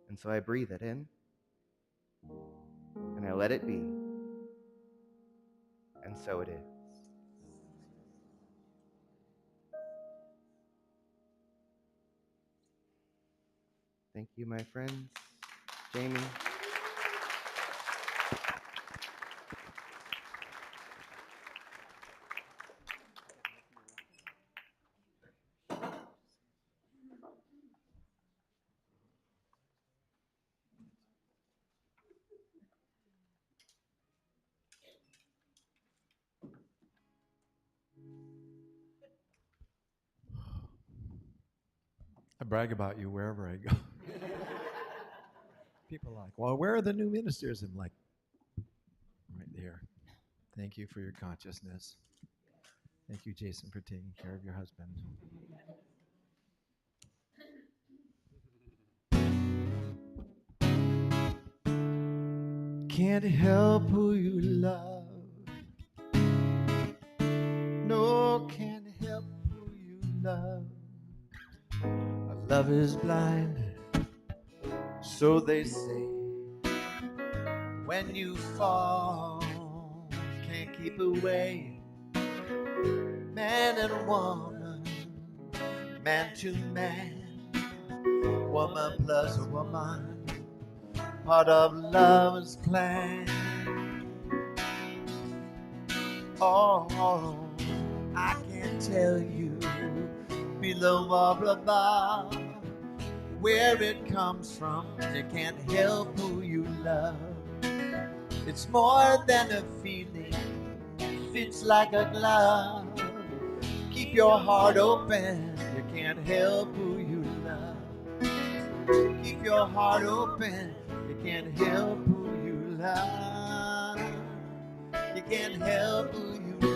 And so I breathe it in, and I let it be, and so it is. Thank you, my friends. Jamie. I brag about you wherever I go. People are like, well, where are the new ministers? I'm like, right there. Thank you for your consciousness. Thank you, Jason, for taking care of your husband. Can't help who you love. No, can't help who you love. Love is blind, so they say. When you fall, can't keep away. Man and woman, man to man, woman plus woman, part of love's plan. Oh, I can't tell you below or above where it comes from. You can't help who you love. It's more than a feeling, fits like a glove. Keep your heart open, you can't help who you love. Keep your heart open, you can't help who you love. You can't help who you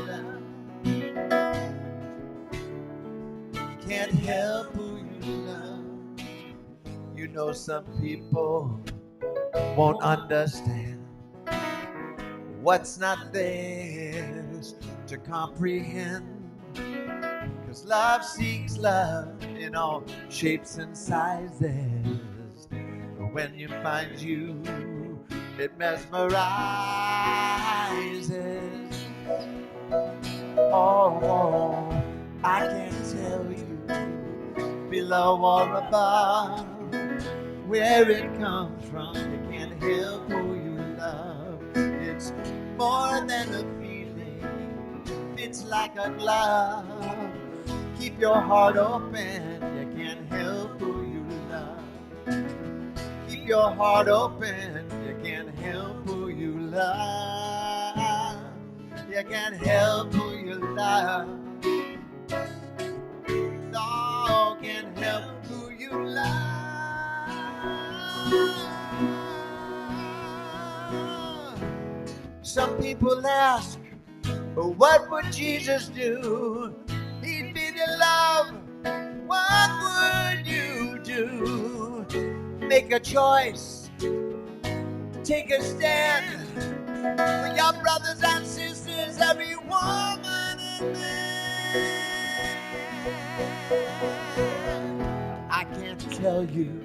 can't help who you love. You know some people won't understand what's not theirs to comprehend. 'Cause love seeks love in all shapes and sizes. But when you find you, it mesmerizes. Oh, I can't tell you below or above where it comes from. You can't help who you love. It's more than a feeling, it's like a glove. Keep your heart open, you can't help who you love. Keep your heart open, you can't help who you love. You can't help who you love. No, can't help who you love. Some people ask, what would Jesus do? He'd be the love. What would you do? Make a choice. Take a stand for your brothers and sisters, every woman and man. I can't tell you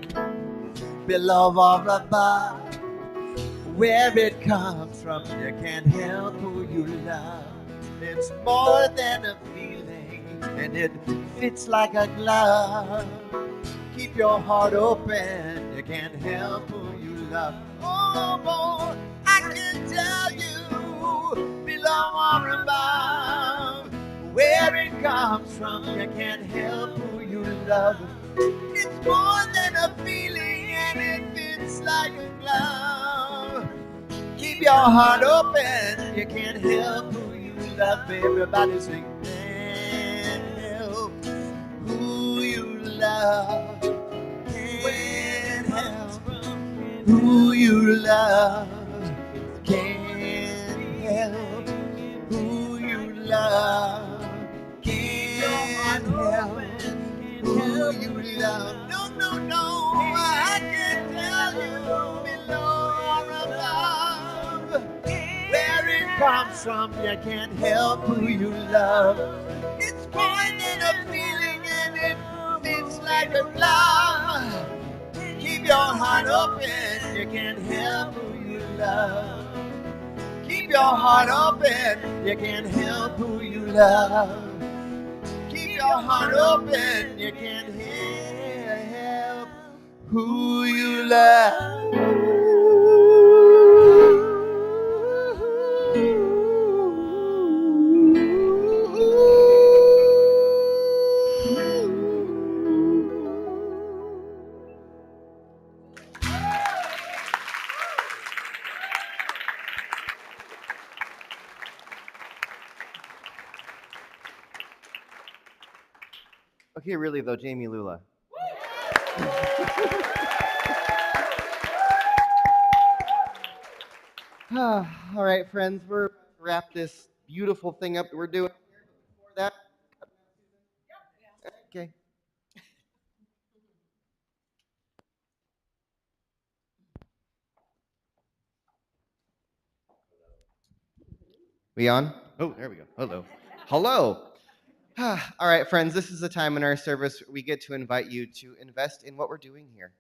below or above where it comes from. You can't help who you love. It's more than a feeling, and it fits like a glove. Keep your heart open, you can't help who you love. Oh, I can tell you below or above where it comes from. You can't help who you love. It's more than a feeling, and it fits like a glove. Keep your heart open, you can't help who you love. Everybody sing, can't help who you love. Can't help who you love. Can't help who you love. Can't help who you love. No, no, no, I can't tell you below or above where it comes from. You can't help who you love. It's more than a feeling, and it fits like a glove. Keep your heart open, you can't help who you love. Keep your heart open, you can't help who you love. Keep your heart open, you can't help who you love. Okay, really though, Jamie Lula. All right, friends, we're about to wrap this beautiful thing up that we're doing. Before that, okay. We on? Oh, there we go. Hello. Hello. All right, friends, this is the time in our service we get to invite you to invest in what we're doing here.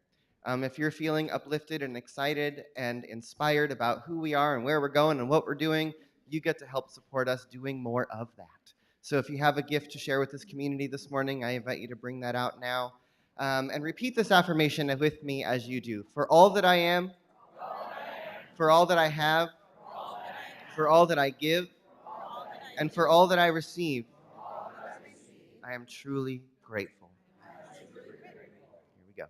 If you're feeling uplifted and excited and inspired about who we are and where we're going and what we're doing, you get to help support us doing more of that. So if you have a gift to share with this community this morning, I invite you to bring that out now. And repeat this affirmation with me as you do. For all that I am, for all that I have, for all that I give, and for all that I receive, I am truly grateful. Here we go.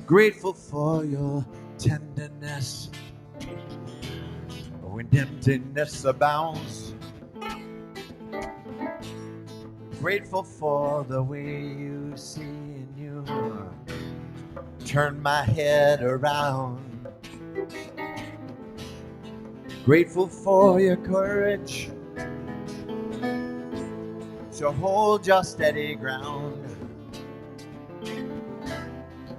Grateful for your tenderness when emptiness abounds. Grateful for the way you see in you turn my head around. Grateful for your courage to hold your steady ground.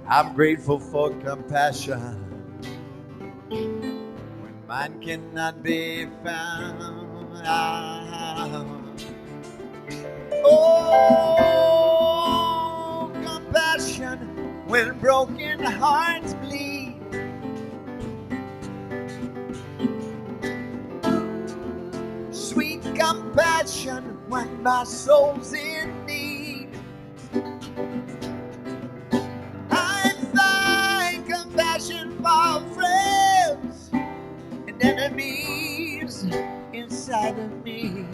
I'm grateful for compassion when mine cannot be found. Oh, compassion when broken hearts bleed. Sweet compassion when my soul's in need. I find compassion for friends and enemies inside of me.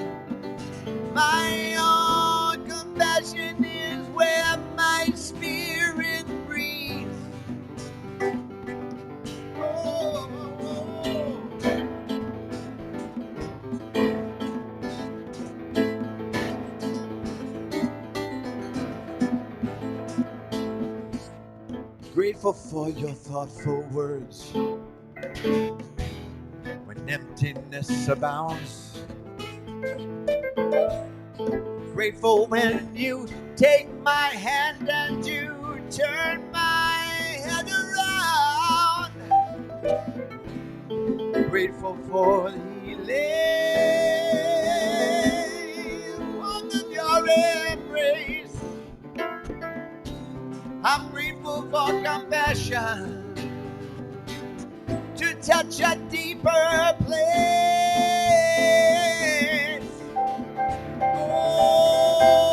My own compassion is where my spirit breathes. Oh, grateful for your thoughtful words when emptiness abounds. Grateful when you take my hand and you turn my head around. Grateful for the warmth of your embrace. I'm grateful for compassion to touch a deeper place. Oh,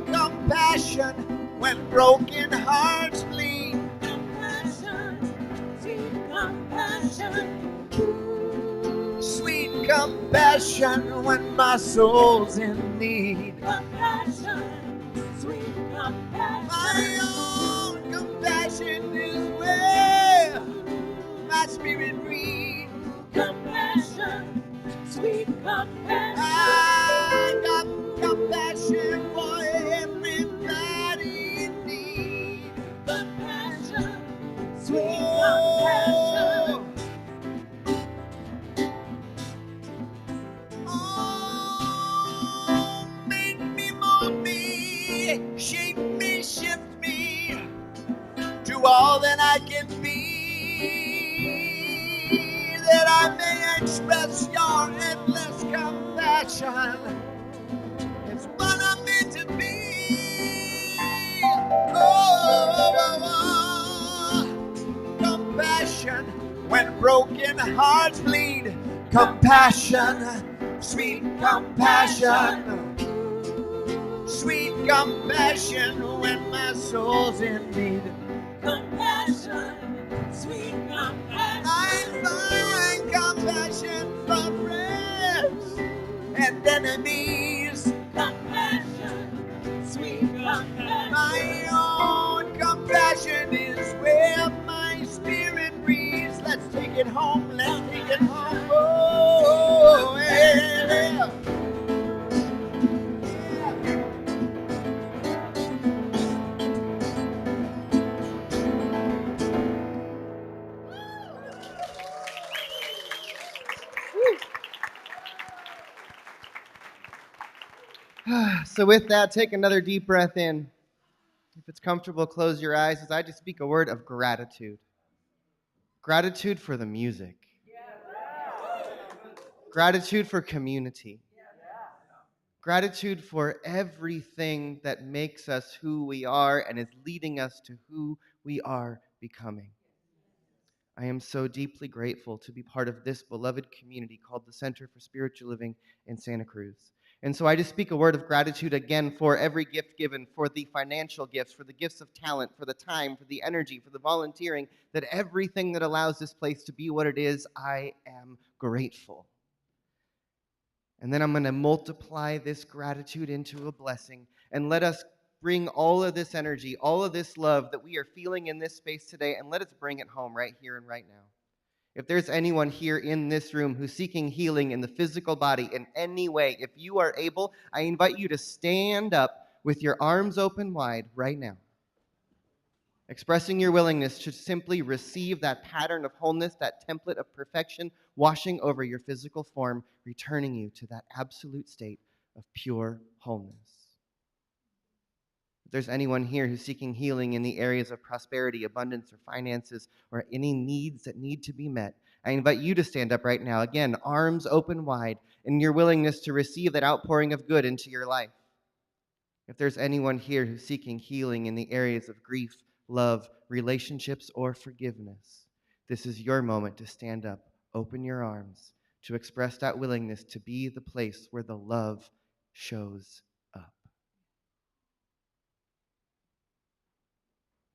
compassion when broken hearts bleed. Compassion, sweet compassion. Sweet compassion when my soul's in need. Compassion, sweet compassion. My own compassion is where my spirit breathes. Compassion, sweet compassion. I got compassion for everybody in need. Compassion, sweet compassion. Oh, make me, mold me, shape me, shift me to all that I can be, that I may express your endless compassion. It's what I'm meant to be. Oh, compassion when broken hearts bleed. Compassion, sweet compassion. Sweet compassion when my soul's in need. Compassion, sweet compassion. I find compassion for friends and enemies. Compassion, sweet compassion. My own compassion is where my spirit breathes. Let's take it home, let's take it home. Oh, yeah. So with that, take another deep breath in. If it's comfortable, close your eyes as I just speak a word of gratitude. Gratitude for the music. Gratitude for community. Gratitude for everything that makes us who we are and is leading us to who we are becoming. I am so deeply grateful to be part of this beloved community called the Center for Spiritual Living in Santa Cruz. And so I just speak a word of gratitude again for every gift given, for the financial gifts, for the gifts of talent, for the time, for the energy, for the volunteering, that everything that allows this place to be what it is, I am grateful. And then I'm going to multiply this gratitude into a blessing, and let us bring all of this energy, all of this love that we are feeling in this space today, and let us bring it home right here and right now. If there's anyone here in this room who's seeking healing in the physical body in any way, if you are able, I invite you to stand up with your arms open wide right now. expressing your willingness to simply receive that pattern of wholeness, that template of perfection, washing over your physical form, returning you to that absolute state of pure wholeness. If there's anyone here who's seeking healing in the areas of prosperity, abundance, or finances, or any needs that need to be met, I invite you to stand up right now. Again, arms open wide in your willingness to receive that outpouring of good into your life. If there's anyone here who's seeking healing in the areas of grief, love, relationships, or forgiveness, this is your moment to stand up, open your arms, to express that willingness to be the place where the love shows up.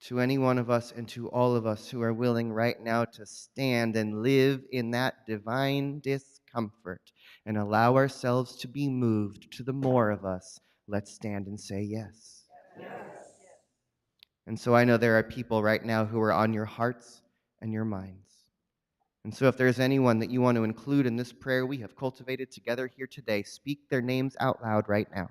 To any one of us and to all of us who are willing right now to stand and live in that divine discomfort and allow ourselves to be moved to the more of us, let's stand and say yes. And so I know there are people right now who are on your hearts and your minds. And so if there's anyone that you want to include in this prayer we have cultivated together here today, speak their names out loud right now.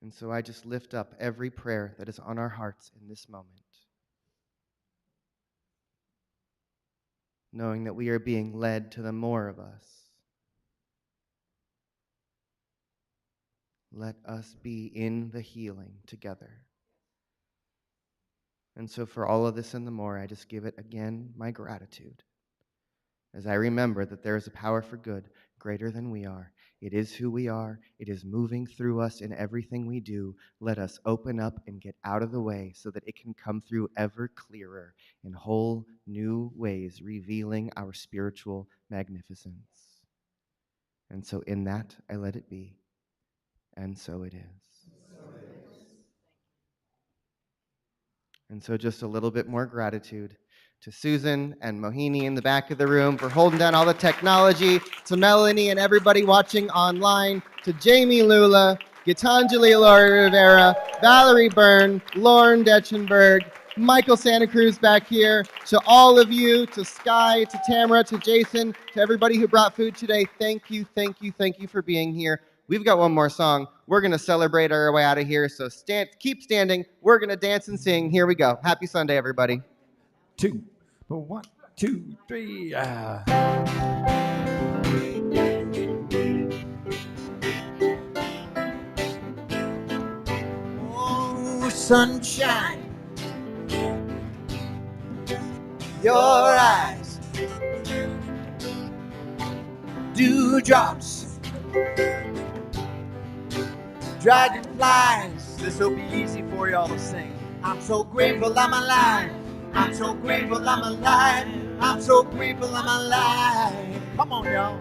And so I just lift up every prayer that is on our hearts in this moment, knowing that we are being led to the more of us. Let us be in the healing together. And so for all of this and the more, I just give it again my gratitude as I remember that there is a power for good greater than we are. It is who we are. It is moving through us in everything we do. Let us open up and get out of the way so that it can come through ever clearer in whole new ways, revealing our spiritual magnificence. And so in that, I let it be. And so it is. And so just a little bit more gratitude to Susan and Mohini in the back of the room for holding down all the technology, to Melanie and everybody watching online, to Jamie Lula, Gitanjali Laurie Rivera, Valerie Byrne, Lauren Detchenberg, Michael Santa Cruz back here, to all of you, to Sky, to Tamara, to Jason, to everybody who brought food today. Thank you, thank you, thank you for being here. We've got one more song. We're going to celebrate our way out of here, so keep standing. We're going to dance and sing. Here we go. Happy Sunday, everybody. 2, 1, 2, 3. Oh, sunshine, your eyes, dewdrops, dragonflies. This will be easy for y'all to sing. I'm so grateful I'm alive. I'm so grateful I'm alive. I'm so grateful I'm alive. Come on, y'all.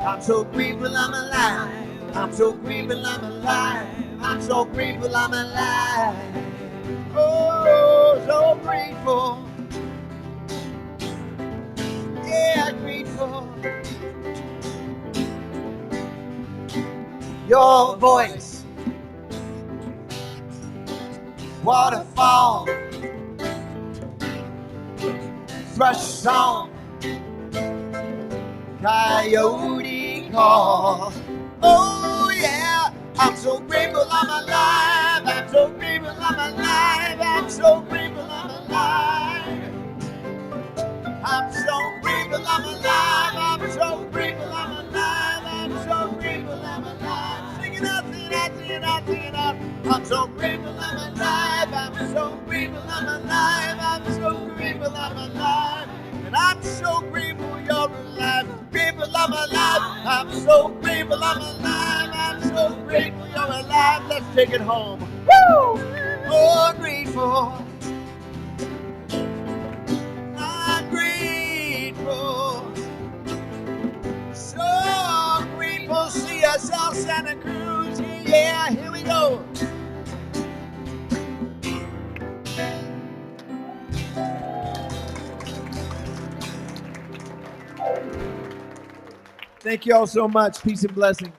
I'm so grateful I'm alive. I'm so grateful I'm alive. I'm so grateful I'm alive. Oh, so grateful. Yeah, grateful. Your voice, waterfall, thrush song, coyote call. Oh yeah, I'm so grateful I'm alive. I'm so grateful I'm alive. I'm so grateful I'm alive. I'm so grateful I'm alive. I'm so grateful I'm alive. I'm so grateful I'm alive. Sing it out, sing it out, sing it out, sing it out. I'm so grateful I'm alive. I'm so grateful I'm alive. I'm so grateful I'm alive. And I'm so grateful you're alive. Grateful I'm alive. I'm so grateful I'm alive. I'm so grateful you're alive. Let's take it home. Woo! Oh, grateful. I'm grateful. So grateful. CSL Santa Cruz. Yeah, here we go. Thank you all so much. Peace and blessings.